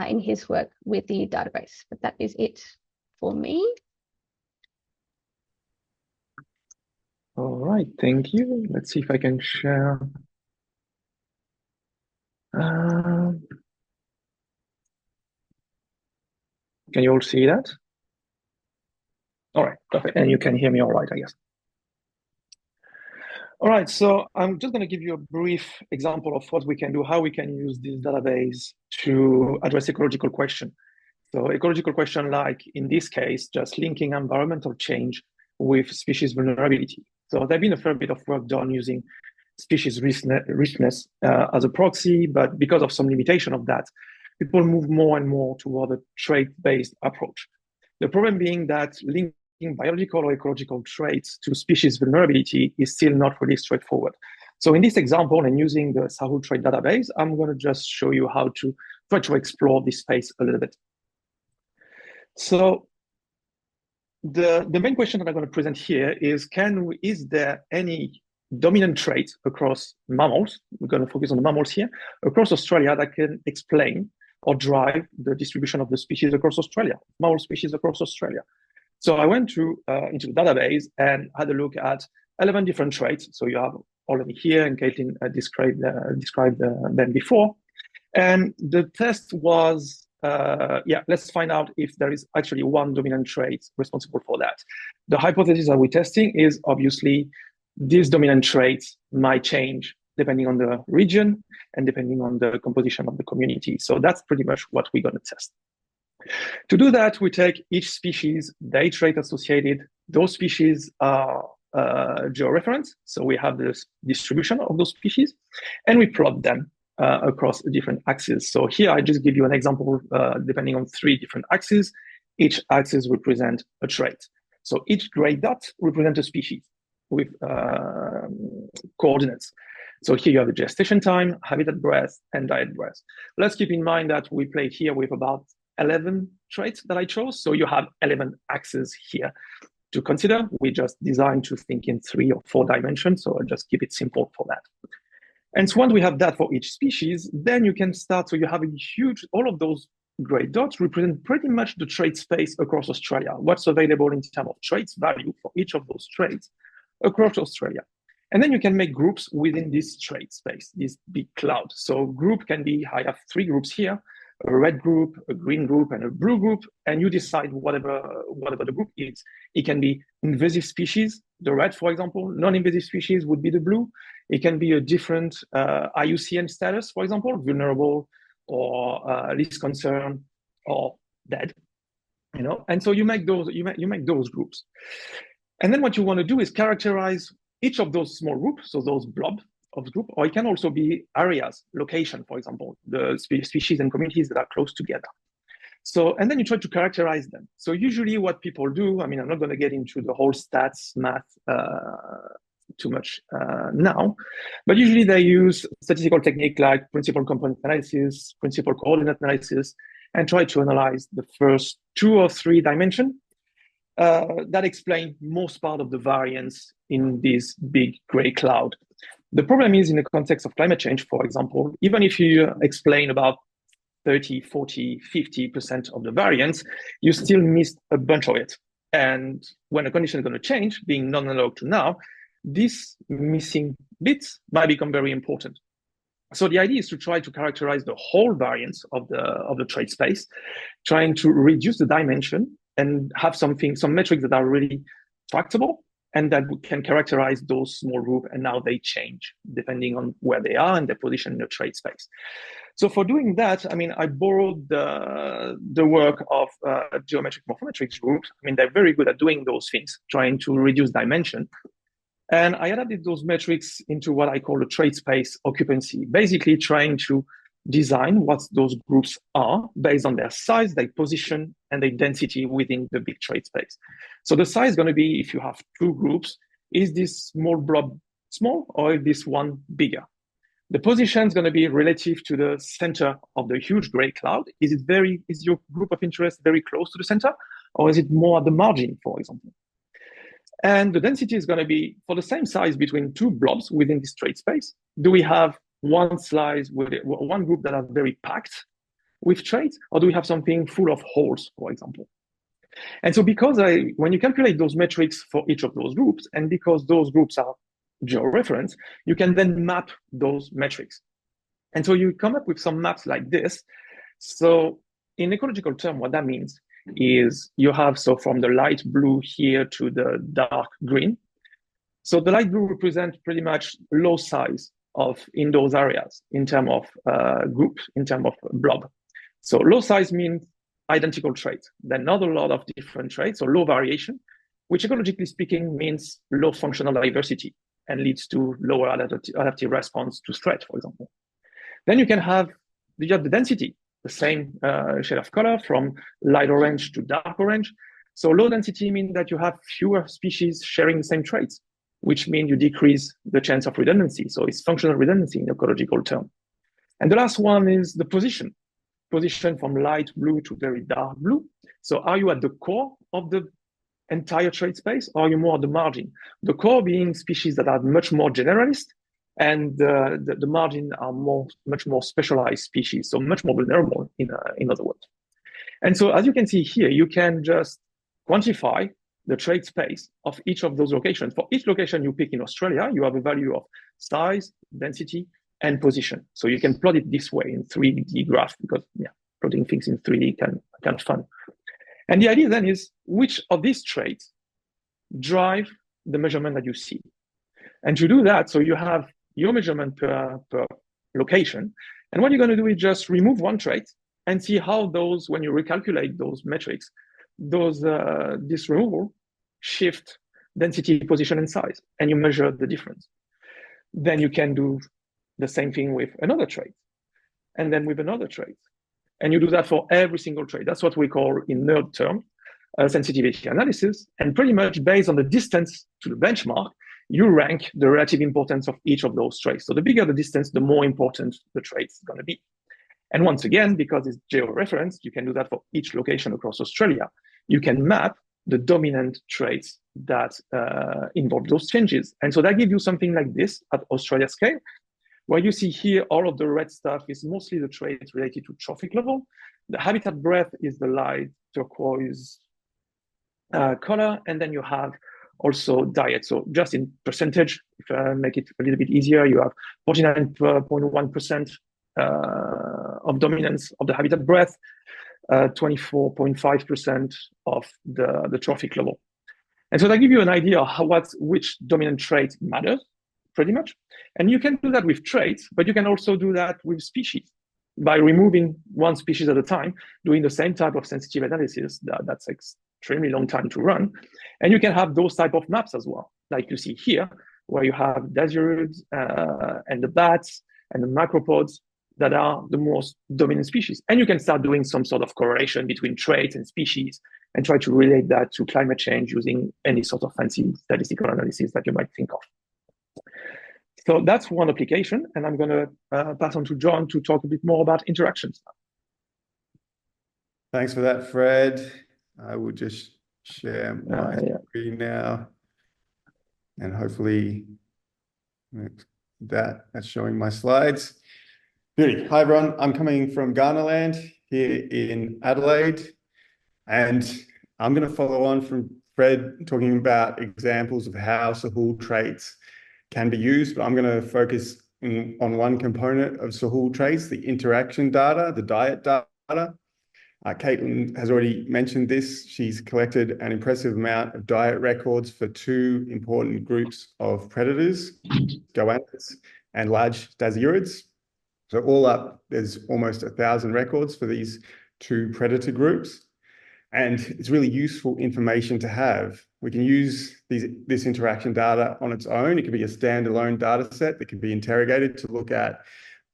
[SPEAKER 4] in his work with the database. But that is it for me.
[SPEAKER 5] All right, thank you. Let's see if I can share. Can you all see that? All right, perfect. And you can hear me all right, I guess. All right, so I'm just going to give you a brief example of what we can do, how we can use this database to address ecological question. So ecological question, like in this case, just linking environmental change with species vulnerability. So there's been a fair bit of work done using species richness as a proxy, but because of some limitation of that, people move more and more toward a trait-based approach. The problem being that linking biological or ecological traits to species vulnerability is still not really straightforward. So in this example, and using the SahulTraits database, I'm going to just show you how to try to explore this space a little bit. So the main question that I'm going to present here is, is there any dominant trait across mammals? We're going to focus on the mammals here, across Australia, that can explain or drive the distribution of the species across Australia, mammal species across Australia. So I went into the database and had a look at 11 different traits. So you have already here, and Caitlin described them before. And the test was, let's find out if there is actually one dominant trait responsible for that. The hypothesis that we're testing is obviously these dominant traits might change depending on the region and depending on the composition of the community. So that's pretty much what we're going to test. To do that, we take each species, their trait associated. Those species are georeferenced, so we have the distribution of those species, and we plot them across different axes. So here I just give you an example depending on 3 different axes. Each axis represents a trait. So each gray dot represents a species with coordinates. So here you have the gestation time, habitat breadth, and diet breadth. Let's keep in mind that we played here with about 11 traits that I chose. So you have 11 axes here to consider. We just designed to think in 3 or 4 dimensions. So I'll just keep it simple for that. And so once we have that for each species, then you can start. So you have a huge, all of those gray dots represent pretty much the trait space across Australia. What's available in terms of traits value for each of those traits across Australia. And then you can make groups within this trait space, this big cloud. So group can be, I have 3 groups here, a red group, a green group, and a blue group, and you decide whatever the group is. It can be invasive species, the red, for example. Non-invasive species would be the blue. It can be a different IUCN status, for example, vulnerable or least concern or dead. And so you make those groups. And then what you want to do is characterize each of those small groups, so those blobs of the group, or it can also be areas, location, for example, the species and communities that are close together. So, and then you try to characterize them. So usually what people do, I mean, I'm not going to get into the whole stats math too much now, but usually they use statistical technique like principal component analysis, principal coordinate analysis, and try to analyze the first 2 or 3 dimensions that explain most part of the variance in this big gray cloud. The problem is in the context of climate change, for example, even if you explain about 30, 40, 50% of the variance, you still missed a bunch of it. And when a condition is going to change, being non-analog to now, these missing bits might become very important. So the idea is to try to characterize the whole variance of the trait space, trying to reduce the dimension and have some metrics that are really tractable and that we can characterize those small groups, and now they change depending on where they are and their position in the trait space. So for doing that, I mean, I borrowed the work of geometric morphometrics groups. I mean, they're very good at doing those things, trying to reduce dimension. And I adapted those metrics into what I call a trait space occupancy, basically trying to design what those groups are based on their size, their position, and their density within the big trait space. So the size is going to be, if you have two groups, is this small blob small or is this one bigger? The position is going to be relative to the center of the huge gray cloud. Is your group of interest very close to the center, or is it more at the margin, for example? And the density is going to be for the same size between two blobs within this trait space. Do we have one slice with one group that are very packed with traits, or do we have something full of holes, for example? And so because when you calculate those metrics for each of those groups, and because those groups are georeferenced, you can then map those metrics. And so you come up with some maps like this. So in ecological term, what that means is you have, so from the light blue here to the dark green. So the light blue represents pretty much low size in those areas in terms of groups, in terms of blob. So low size means identical traits. Then not a lot of different traits, or low variation, which ecologically speaking means low functional diversity and leads to lower adaptive response to threat, for example. Then you have the density, the same shade of color from light orange to dark orange. So low density means that you have fewer species sharing the same traits, which means you decrease the chance of redundancy. So it's functional redundancy in ecological term. And the last one is the position from light blue to very dark blue. So are you at the core of the entire trait space, or are you more at the margin? The core being species that are much more generalist, and the margin are much more specialized species, so much more vulnerable, in other words. And so as you can see here, you can just quantify the trait space of each of those locations. For each location you pick in Australia, you have a value of size, density, and position. So you can plot it this way in 3D graph, because plotting things in 3D kind of fun. And the idea then is which of these traits drive the measurement that you see. And to do that, so you have your measurement per location. And what you're going to do is just remove one trait and see how those, when you recalculate those metrics, this removal shift density, position, and size, and you measure the difference. Then you can do the same thing with another trait, and then with another trait. And you do that for every single trait. That's what we call, in nerd term, sensitivity analysis. And pretty much based on the distance to the benchmark, you rank the relative importance of each of those traits. So the bigger the distance, the more important the trait is going to be. And once again, because it's geo-referenced, you can do that for each location across Australia. You can map the dominant traits that involve those changes. And so that gives you something like this at Australia scale, where you see here all of the red stuff is mostly the traits related to trophic level. The habitat breadth is the light turquoise color, and then you have also diet. So just in percentage, if I make it a little bit easier, you have 49.1% of dominance of the habitat breadth, 24.5% of the trophic level. And so that gives you an idea of which dominant trait matters, pretty much. And you can do that with traits, but you can also do that with species by removing one species at a time, doing the same type of sensitive analysis. That's extremely long time to run. And you can have those type of maps as well, like you see here, where you have dasyurids and the bats and the macropods that are the most dominant species. And you can start doing some sort of correlation between traits and species and try to relate that to climate change using any sort of fancy statistical analysis that you might think of. So that's one application, and I'm going to pass on to John to talk a bit more about interactions.
[SPEAKER 6] Thanks for that, Fred. I will just share my screen now, and hopefully that's showing my slides. Beauty. Hi, everyone. I'm coming from Ghanaland here in Adelaide, and I'm going to follow on from Fred talking about examples of how SahulTraits can be used, but I'm going to focus on one component of SahulTraits, the interaction data, the diet data. Caitlin has already mentioned this. She's collected an impressive amount of diet records for two important groups of predators, goannas and large dasyurids. So all up, there's almost 1,000 records for these two predator groups. And it's really useful information to have. We can use this interaction data on its own. It could be a standalone data set that can be interrogated to look at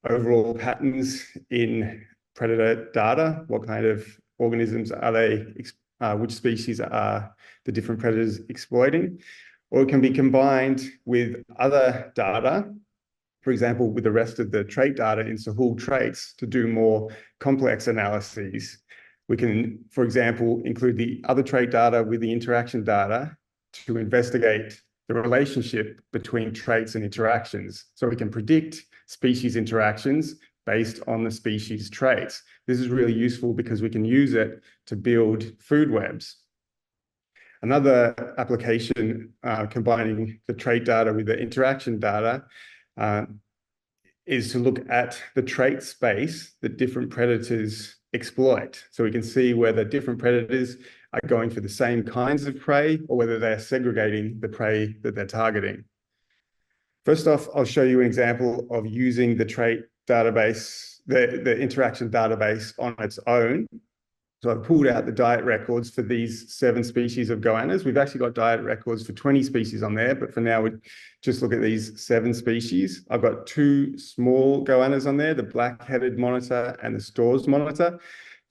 [SPEAKER 6] overall patterns in predator data. What kind of organisms are they, which species are the different predators exploiting? Or it can be combined with other data, for example, with the rest of the trait data in SahulTraits to do more complex analyses. We can, for example, include the other trait data with the interaction data to investigate the relationship between traits and interactions. So we can predict species interactions based on the species traits. This is really useful because we can use it to build food webs. Another application combining the trait data with the interaction data is to look at the trait space that different predators exploit. So we can see whether different predators are going for the same kinds of prey or whether they're segregating the prey that they're targeting. First off, I'll show you an example of using the trait database, the interaction database on its own. So I've pulled out the diet records for these 7 species of goannas. We've actually got diet records for 20 species on there, but for now, we just look at these 7 species. I've got 2 small goannas on there, the black-headed monitor and the Storrs monitor.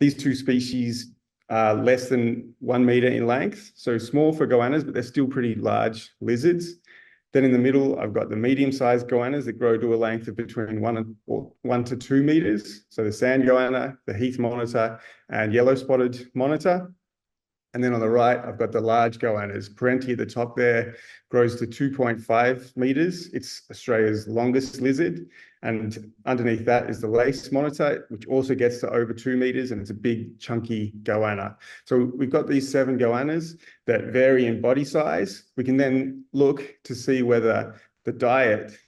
[SPEAKER 6] These 2 species are less than 1 meter in length, so small for goannas, but they're still pretty large lizards. Then in the middle, I've got the medium-sized goannas that grow to a length of between 1 to 2 meters. So the sand goanna, the heath monitor, and yellow-spotted monitor. And then on the right, I've got the large goannas. Parenti at the top there grows to 2.5 meters. It's Australia's longest lizard. And underneath that is the lace monitor, which also gets to over 2 meters, and it's a big, chunky goanna. So we've got these 7 goannas that vary in body size. We can then look to see whether the diet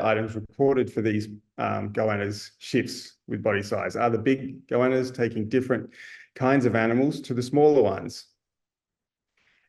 [SPEAKER 6] items reported for these goannas shifts with body size. Are the big goannas taking different kinds of animals to the smaller ones?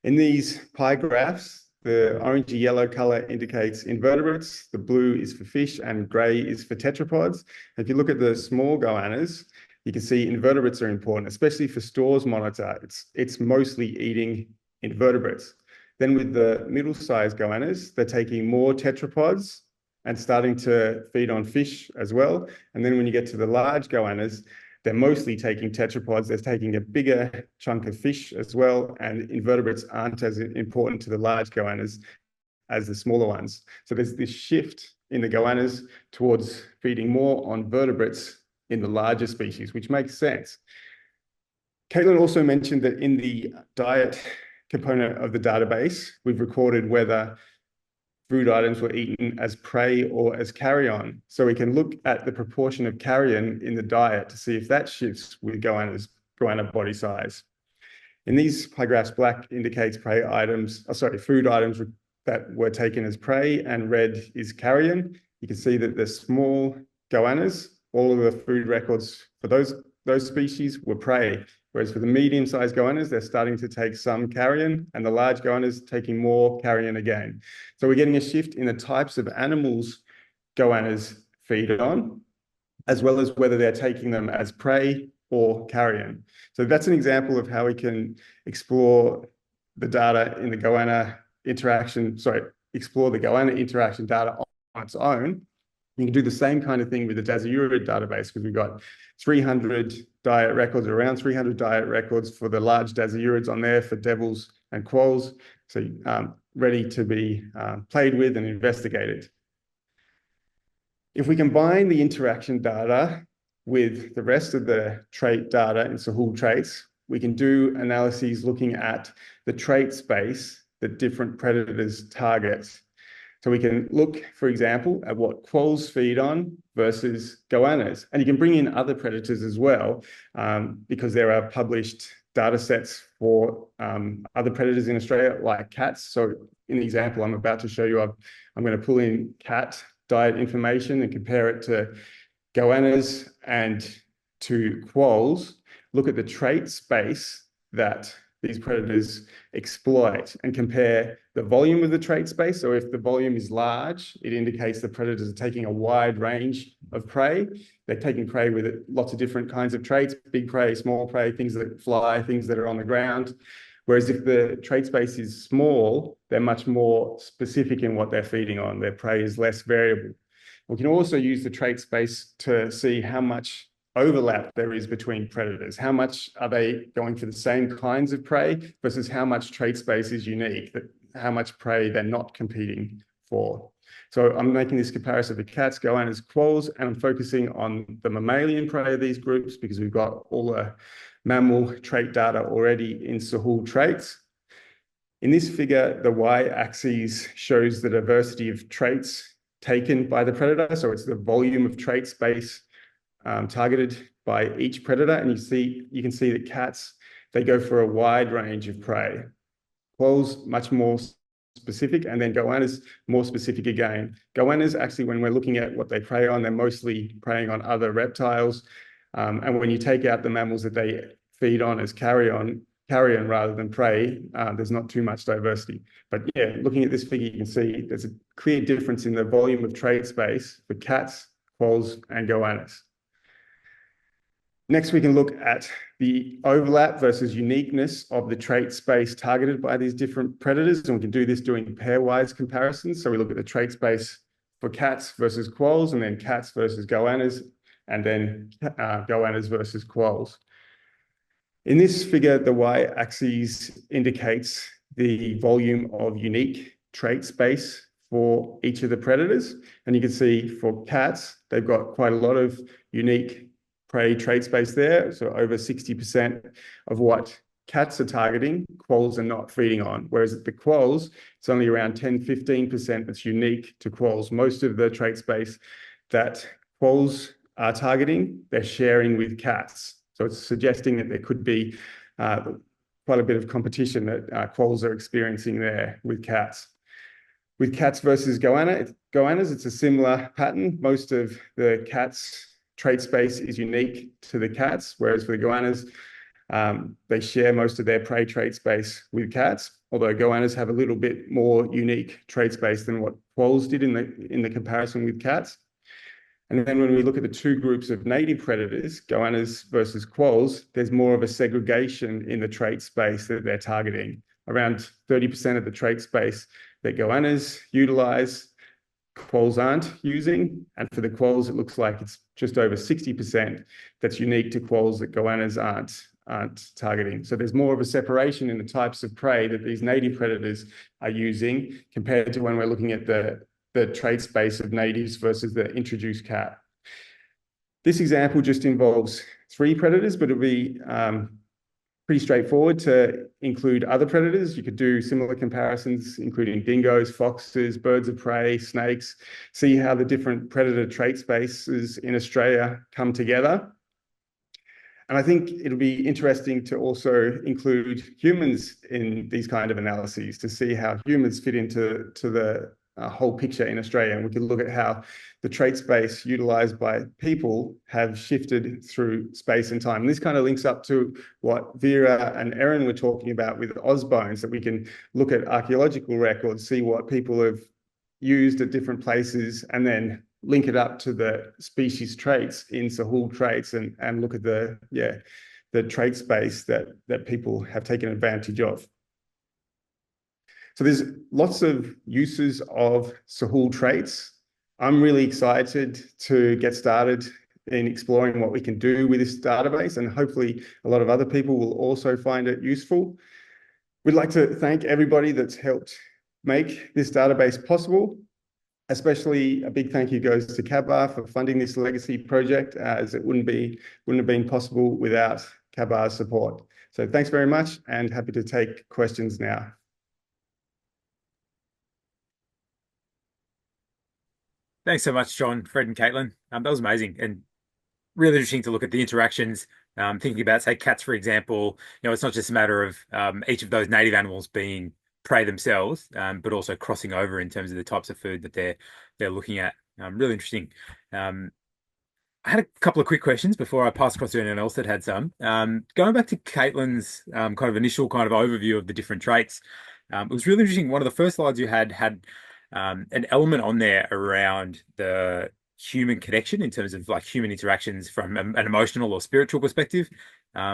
[SPEAKER 6] In these pie graphs, the orangey yellow color indicates invertebrates, the blue is for fish, and gray is for tetrapods. If you look at the small goannas, you can see invertebrates are important, especially for Storrs monitor. It's mostly eating invertebrates. Then with the middle-sized goannas, they're taking more tetrapods and starting to feed on fish as well. And then when you get to the large goannas, they're mostly taking tetrapods. They're taking a bigger chunk of fish as well, and invertebrates aren't as important to the large goannas as the smaller ones. So there's this shift in the goannas towards feeding more on vertebrates in the larger species, which makes sense. Caitlin also mentioned that in the diet component of the database, we've recorded whether food items were eaten as prey or as carrion. So we can look at the proportion of carrion in the diet to see if that shifts with goanna body size. In these pie graphs, black indicates food items that were taken as prey, and red is carrion. You can see that the small goannas, all of the food records for those species were prey. Whereas for the medium-sized goannas, they're starting to take some carrion, and the large goannas taking more carrion again. So we're getting a shift in the types of animals goannas feed on, as well as whether they're taking them as prey or carrion. So that's an example of how we can explore the data in the goanna interaction, explore the goanna interaction data on its own. You can do the same kind of thing with the dasyurid database, because we've got 300 diet records, around 300 diet records for the large dasyurids on there for devils and quolls, so ready to be played with and investigated. If we combine the interaction data with the rest of the trait data in SahulTraits, we can do analyses looking at the trait space that different predators target. So we can look, for example, at what quolls feed on versus goannas. And you can bring in other predators as well, because there are published data sets for other predators in Australia, like cats. So in the example I'm about to show you, I'm going to pull in cat diet information and compare it to goannas and to quolls, look at the trait space that these predators exploit and compare the volume of the trait space. So if the volume is large, it indicates the predators are taking a wide range of prey. They're taking prey with lots of different kinds of traits, big prey, small prey, things that fly, things that are on the ground. Whereas if the trait space is small, they're much more specific in what they're feeding on. Their prey is less variable. We can also use the trait space to see how much overlap there is between predators. How much are they going for the same kinds of prey versus how much trait space is unique, how much prey they're not competing for. So I'm making this comparison for cats, goannas, quolls, and I'm focusing on the mammalian prey of these groups because we've got all the mammal trait data already in SahulTraits. In this figure, the y-axis shows the diversity of traits taken by the predator. So it's the volume of trait space targeted by each predator. And you can see that cats, they go for a wide range of prey. Quolls, much more specific, and then goannas, more specific again. Goannas, actually, when we're looking at what they prey on, they're mostly preying on other reptiles. And when you take out the mammals that they feed on as carrion rather than prey, there's not too much diversity. But yeah, looking at this figure, you can see there's a clear difference in the volume of trait space for cats, quolls, and goannas. Next, we can look at the overlap versus uniqueness of the trait space targeted by these different predators. And we can do this doing pairwise comparisons. So we look at the trait space for cats versus quolls, and then cats versus goannas, and then goannas versus quolls. In this figure, the y-axis indicates the volume of unique trait space for each of the predators. And you can see for cats, they've got quite a lot of unique prey trait space there. So over 60% of what cats are targeting, quolls are not feeding on. Whereas at the quolls, it's only around 10-15% that's unique to quolls. Most of the trait space that quolls are targeting, they're sharing with cats. So it's suggesting that there could be quite a bit of competition that quolls are experiencing there with cats. With cats versus goannas, it's a similar pattern. Most of the cats' trait space is unique to the cats, whereas for the goannas, they share most of their prey trait space with cats, although goannas have a little bit more unique trait space than what quolls did in the comparison with cats. And then when we look at the two groups of native predators, goannas versus quolls, there's more of a segregation in the trait space that they're targeting. Around 30% of the trait space that goannas utilize, quolls aren't using. And for the quolls, it looks like it's just over 60% that's unique to quolls that goannas aren't targeting. So there's more of a separation in the types of prey that these native predators are using compared to when we're looking at the trait space of natives versus the introduced cat. This example just involves 3 predators, but it'll be pretty straightforward to include other predators. You could do similar comparisons, including dingoes, foxes, birds of prey, snakes, see how the different predator trait spaces in Australia come together. And I think it'll be interesting to also include humans in these kind of analyses to see how humans fit into the whole picture in Australia. And we can look at how the trait space utilized by people have shifted through space and time. And this kind of links up to what Vera and Erin were talking about with Ozbones, that we can look at archaeological records, see what people have used at different places, and then link it up to the species traits in SahulTraits and look at the trait space that people have taken advantage of. So there's lots of uses of SahulTraits. I'm really excited to get started in exploring what we can do with this database, and hopefully a lot of other people will also find it useful. We'd like to thank everybody that's helped make this database possible. Especially a big thank you goes to Kabar for funding this legacy project, as it wouldn't have been possible without Kabar's support. So thanks very much, and happy to take questions now.
[SPEAKER 3] Thanks so much, John, Fred, and Caitlin. That was amazing and really interesting to look at the interactions. Thinking about, say, cats, for example, it's not just a matter of each of those native animals being prey themselves, but also crossing over in terms of the types of food that they're looking at. Really interesting. I had a couple of quick questions before I pass across to anyone else that had some. Going back to Caitlin's kind of initial kind of overview of the different traits, it was really interesting. One of the first slides you had an element on there around the human connection in terms of like human interactions from an emotional or spiritual perspective,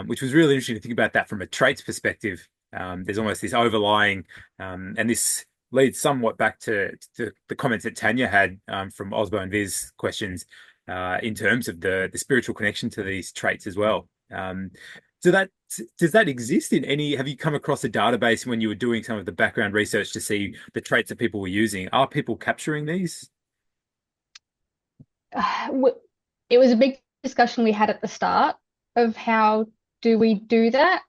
[SPEAKER 3] which was really interesting to think about that from a traits perspective. There's almost this overlying, and this leads somewhat back to the comments that Tanya had from Ozboneviz questions in terms of the spiritual connection to these traits as well. So does that exist in any? Have you come across a database when you were doing some of the background research to see the traits that people were using? Are people capturing these?
[SPEAKER 4] It was a big discussion we had at the start of how do we do that.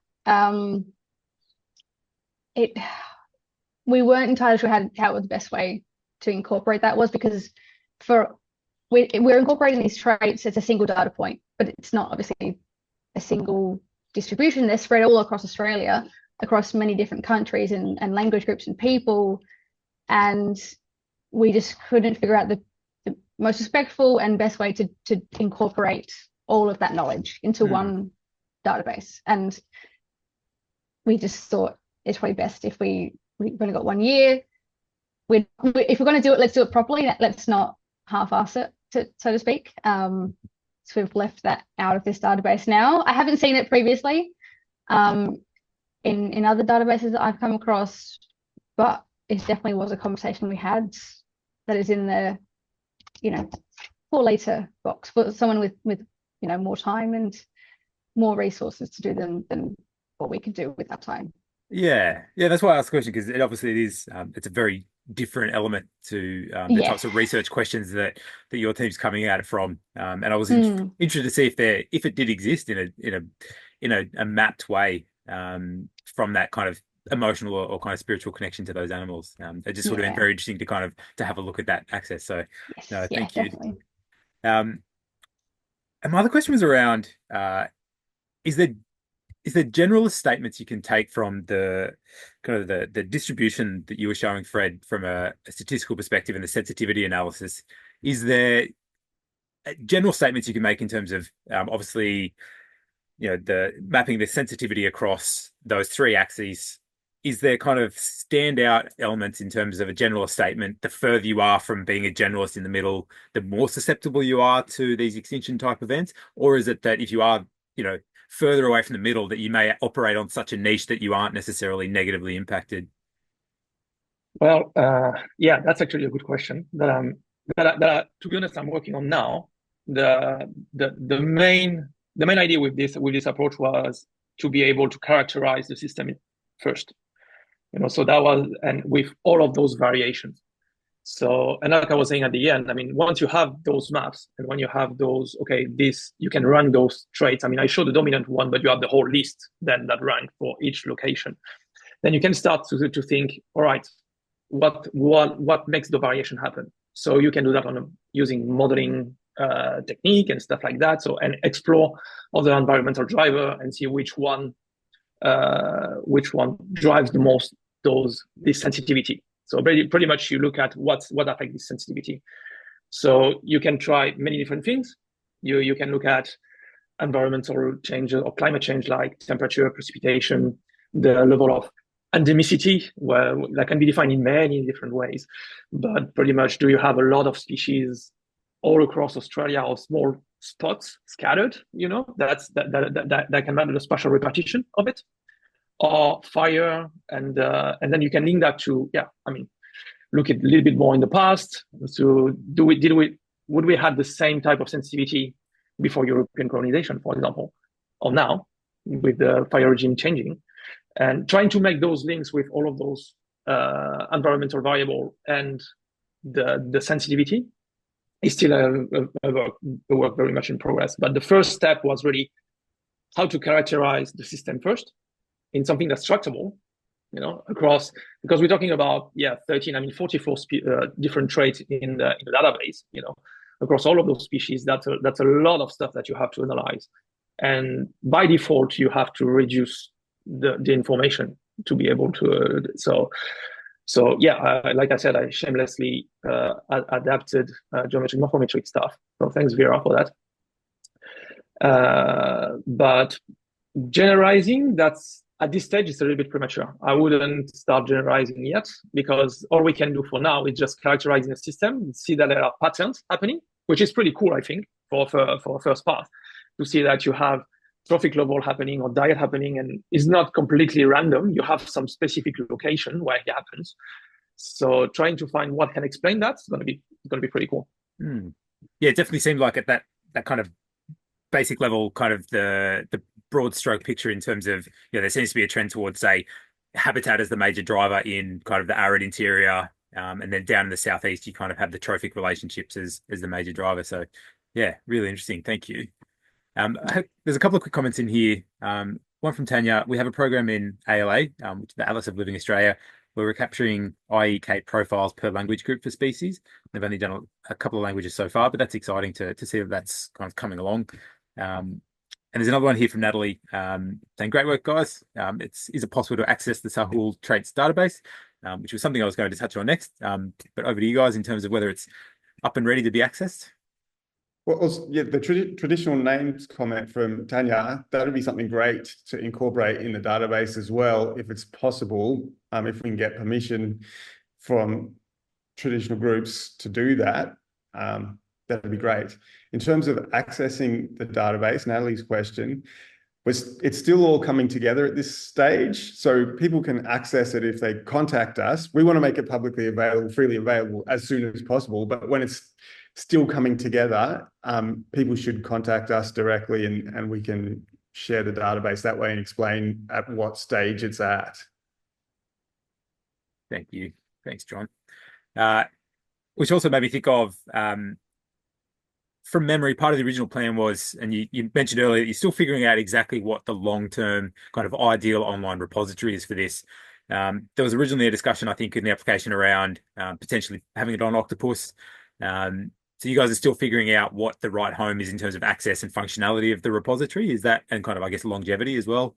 [SPEAKER 4] We weren't entirely sure how the best way to incorporate that was, because we're incorporating these traits as a single data point, but it's not obviously a single distribution. They're spread all across Australia, across many different countries and language groups and people. And we just couldn't figure out the most respectful and best way to incorporate all of that knowledge into one database. And we just thought it's probably best if we've only got 1 year. If we're going to do it, let's do it properly. Let's not half-ass it, so to speak. So we've left that out of this database now. I haven't seen it previously in other databases that I've come across, but it definitely was a conversation we had that is in the, for later box for someone with more time and more resources to do than what we could do with that time.
[SPEAKER 3] Yeah, that's why I asked the question, because it is it's a very different element to the types of research questions that your team's coming at it from. And I was interested to see if it did exist in a mapped way from that kind of emotional or kind of spiritual connection to those animals. It just would have been very interesting to have a look at that access. So no, thank you.
[SPEAKER 4] Definitely.
[SPEAKER 3] And my other question was around is there generalist statements you can take from the kind of the distribution that you were showing, Fred, from a statistical perspective and the sensitivity analysis? Is there general statements you can make in terms of obviously, the mapping the sensitivity across those three axes? Is there kind of standout elements in terms of a generalist statement? The further you are from being a generalist in the middle, the more susceptible you are to these extinction type events? Or is it that if you are, further away from the middle, that you may operate on such a niche that you aren't necessarily negatively impacted?
[SPEAKER 5] Well, that's actually a good question that to be honest, I'm working on now. The main idea with this approach was to be able to characterize the system first. So that was, and with all of those variations. So, and like I was saying at the end, once you have those maps and when you have those, you can run those traits. I showed the dominant one, but you have the whole list then that rank for each location. Then you can start to think, all right, what makes the variation happen? So you can do that using modeling technique and stuff like that. So, and explore other environmental driver and see which one drives the most this sensitivity. So pretty much you look at what affects this sensitivity. So you can try many different things. You can look at environmental changes or climate change, like temperature, precipitation, the level of endemicity, where that can be defined in many different ways. But pretty much, do you have a lot of species all across Australia or small spots scattered? That can matter the spatial repartition of it. Or fire, and then you can link that to look at a little bit more in the past. So would we have the same type of sensitivity before European colonization, for example, or now with the fire regime changing, and trying to make those links with all of those environmental variable and the sensitivity is still a work very much in progress. But the first step was really how to characterize the system first in something that's tractable, across, because we're talking about 44 different traits in the database, across all of those species. That's a lot of stuff that you have to analyze, and by default you have to reduce the information to be able to. Like I said, I shamelessly adapted geometric morphometric stuff. So thanks, Vera, for that. But generalizing, that's at this stage, it's a little bit premature. I wouldn't start generalizing yet, because all we can do for now is just characterizing the system, see that there are patterns happening, which is pretty cool, I think, for a first pass, to see that you have trophic level happening or diet happening, and it's not completely random. You have some specific location where it happens. So trying to find what can explain that is going to be pretty cool.
[SPEAKER 3] Yeah, it definitely seemed like at that kind of basic level, kind of the broad stroke picture in terms of, there seems to be a trend towards, say, habitat as the major driver in kind of the arid interior, and then down in the southeast you kind of have the trophic relationships as the major driver. So yeah, really interesting. Thank you. There's a couple of quick comments in here. One from Tanya. We have a program in ALA, which is the Atlas of Living Australia, where we're capturing IEK profiles per language group for species. They've only done a couple of languages so far, but that's exciting to see that that's kind of coming along. And there's another one here from Natalie saying, great work, guys. Is it possible to access the SahulTraits database, which was something I was going to touch on next. But over to you guys in terms of whether it's up and ready to be accessed.
[SPEAKER 6] Well, yeah, the traditional names comment from Tanya, that would be something great to incorporate in the database as well, if it's possible, if we can get permission from traditional groups to do that, that'd be great. In terms of accessing the database, Natalie's question, it's still all coming together at this stage, so people can access it if they contact us. We want to make it publicly available, freely available as soon as possible, but when it's still coming together, people should contact us directly, and we can share the database that way and explain at what stage it's at.
[SPEAKER 3] Thank you. Thanks, John. Which also made me think of, from memory, part of the original plan was, and you mentioned earlier, you're still figuring out exactly what the long-term kind of ideal online repository is for this. There was originally a discussion, I think, in the application around potentially having it on Octopus. So you guys are still figuring out what the right home is in terms of access and functionality of the repository. Is that, and kind of, I guess, longevity as well?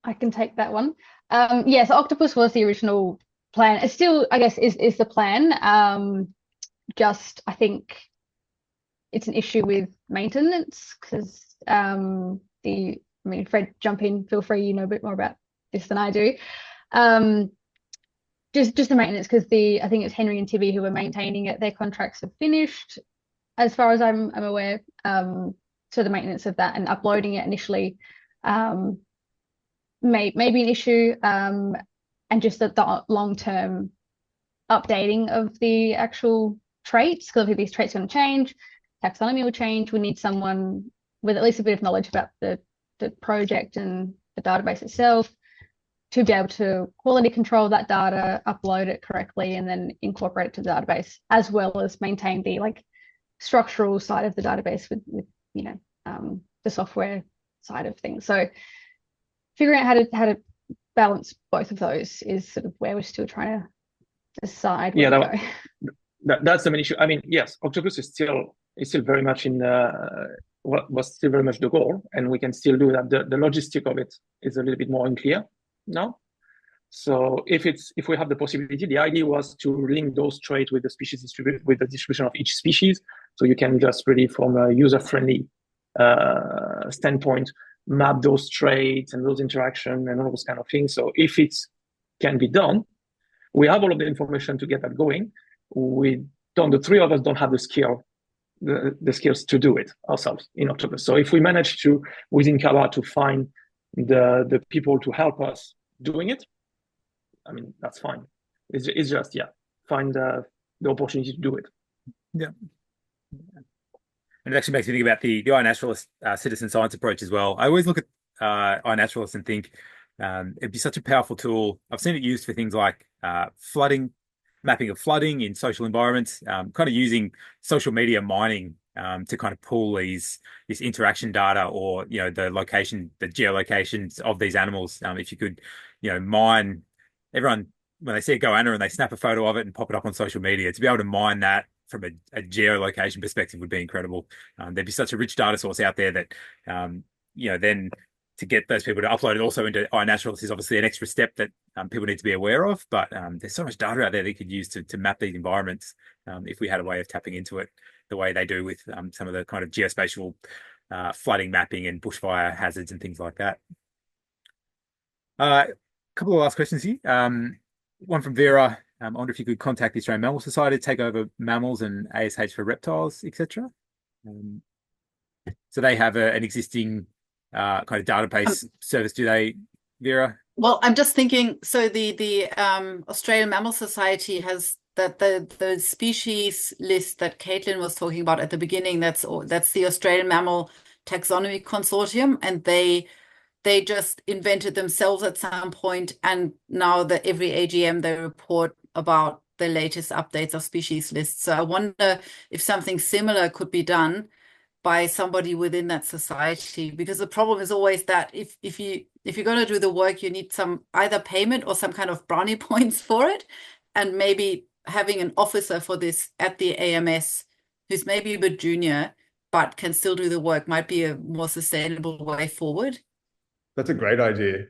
[SPEAKER 4] I can take that one. Yeah, so Octopus was the original plan. It still, I guess, is the plan. Just, I think it's an issue with maintenance, because Fred, jump in, feel free, you know a bit more about this than I do. Just the maintenance, because I think it's Henry and Tibby who were maintaining it. Their contracts have finished, as far as I'm aware. So the maintenance of that and uploading it initially may be an issue, and just the long-term updating of the actual traits, because these traits are going to change, taxonomy will change. We need someone with at least a bit of knowledge about the project and the database itself to be able to quality control that data, upload it correctly, and then incorporate it to the database, as well as maintain the structural side of the database with the software side of things. So figuring out how to balance both of those is sort of where we're still trying to decide where to go.
[SPEAKER 5] That's the main issue. I mean, yes, Octopus is still very much in what was still very much the goal, and we can still do that. The logistic of it is a little bit more unclear now. So if we have the possibility, the idea was to link those traits with the species with the distribution of each species, so you can just really, from a user-friendly standpoint, map those traits and those interactions and all those kind of things. So if it can be done, we have all of the information to get that going. The three of us don't have the skills to do it ourselves in Octopus. So if we manage to, within Kava, to find the people to help us doing it, I mean, that's fine. It's just, find the opportunity to do it.
[SPEAKER 3] Yeah. And it actually makes me think about the iNaturalist citizen science approach as well. I always look at iNaturalist and think it'd be such a powerful tool. I've seen it used for things like flooding, mapping of flooding in social environments, kind of using social media mining to kind of pull this interaction data, or the geolocations of these animals. If you could, mine, everyone when they see a goanna and they snap a photo of it and pop it up on social media, to be able to mine that from a geolocation perspective would be incredible. There'd be such a rich data source out there that then to get those people to upload it also into iNaturalist is obviously an extra step that people need to be aware of. But there's so much data out there that you could use to map these environments if we had a way of tapping into it. the way they do with some of the kind of geospatial flooding mapping and bushfire hazards and things like that. A couple of last questions here. One from Vera. I wonder if you could contact the Australian Mammal Society to take over mammals and ASH for reptiles, etc. So they have an existing kind of database service, do they, Vera?
[SPEAKER 1] Well, I'm just thinking, so the Australian Mammal Society has the species list that Caitlin was talking about at the beginning. That's the Australian Mammal Taxonomy Consortium, and they just invented themselves at some point, and now that every AGM they report about the latest updates of species lists. So I wonder if something similar could be done by somebody within that society, because the problem is always that if you're going to do the work, you need some either payment or some kind of brownie points for it, and maybe having an officer for this at the AMS who's maybe a bit junior but can still do the work might be a more sustainable way forward.
[SPEAKER 6] That's a great idea.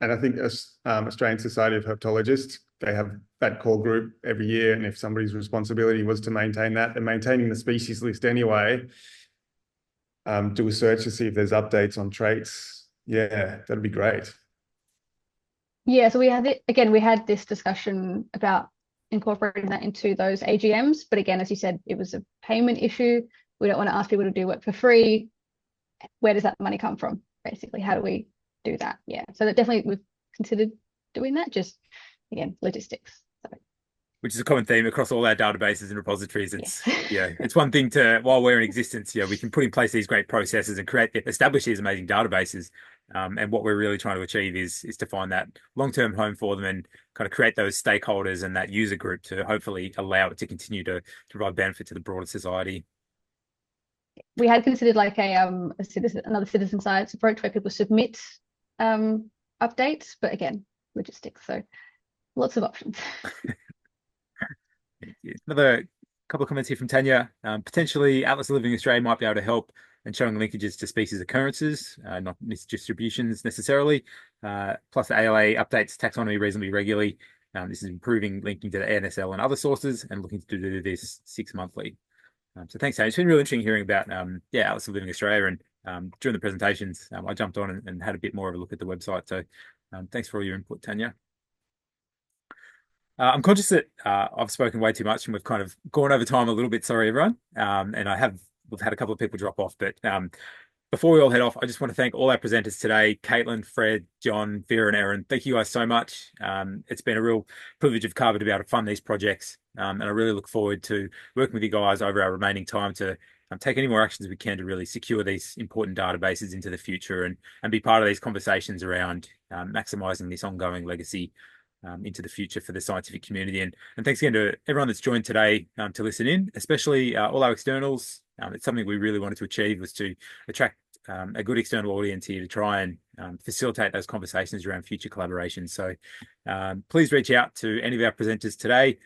[SPEAKER 6] And I think as Australian Society of Herpetologists, they have that core group every year. And if somebody's responsibility was to maintain that, they're maintaining the species list anyway. Do a search to see if there's updates on traits. Yeah, that'd be great.
[SPEAKER 4] Yeah, so we had this discussion about incorporating that into those AGMs. But again, as you said, it was a payment issue. We don't want to ask people to do work for free. Where does that money come from? Basically, how do we do that? Yeah, so that definitely we've considered doing that, just again, logistics. So.
[SPEAKER 3] Which is a common theme across all our databases and repositories. It's it's one thing to, while we're in existence, we can put in place these great processes and establish these amazing databases. And what we're really trying to achieve is to find that long-term home for them and kind of create those stakeholders and that user group to hopefully allow it to continue to provide benefit to the broader society.
[SPEAKER 4] We had considered like another citizen science approach where people submit updates, but again, logistics. So lots of options.
[SPEAKER 3] Another couple of comments here from Tanya. Potentially, Atlas of Living Australia might be able to help in showing linkages to species occurrences, not misdistributions necessarily. Plus, the ALA updates taxonomy reasonably regularly. This is improving linking to the NSL and other sources, and looking to do this 6 monthly. So thanks, Tanya. It's been really interesting hearing about Atlas of Living Australia, and during the presentations, I jumped on and had a bit more of a look at the website. So thanks for all your input, Tanya. I'm conscious that I've spoken way too much and we've kind of gone over time a little bit. Sorry, everyone. And we've had a couple of people drop off, but before we all head off, I just want to thank all our presenters today, Caitlin, Fred, John, Vera, and Erin. Thank you guys so much. It's been a real privilege of CARVA to be able to fund these projects. And I really look forward to working with you guys over our remaining time to take any more actions we can to really secure these important databases into the future and be part of these conversations around maximising this ongoing legacy into the future for the scientific community. And thanks again to everyone that's joined today to listen in, especially all our externals. It's something we really wanted to achieve, was to attract a good external audience here to try and facilitate those conversations around future collaborations. So please reach out to any of our presenters today.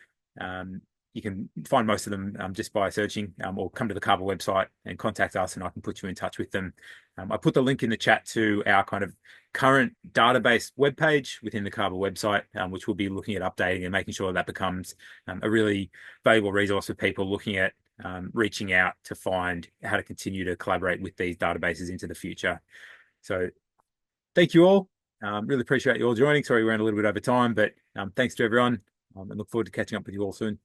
[SPEAKER 3] You can find most of them just by searching, or come to the CARVA website and contact us and I can put you in touch with them. I put the link in the chat to our kind of current database webpage within the CARVA website, which we'll be looking at updating and making sure that becomes a really valuable resource for people looking at reaching out to find how to continue to collaborate with these databases into the future. So thank you all. Really appreciate you all joining. Sorry, we ran a little bit over time, but thanks to everyone, and look forward to catching up with you all soon.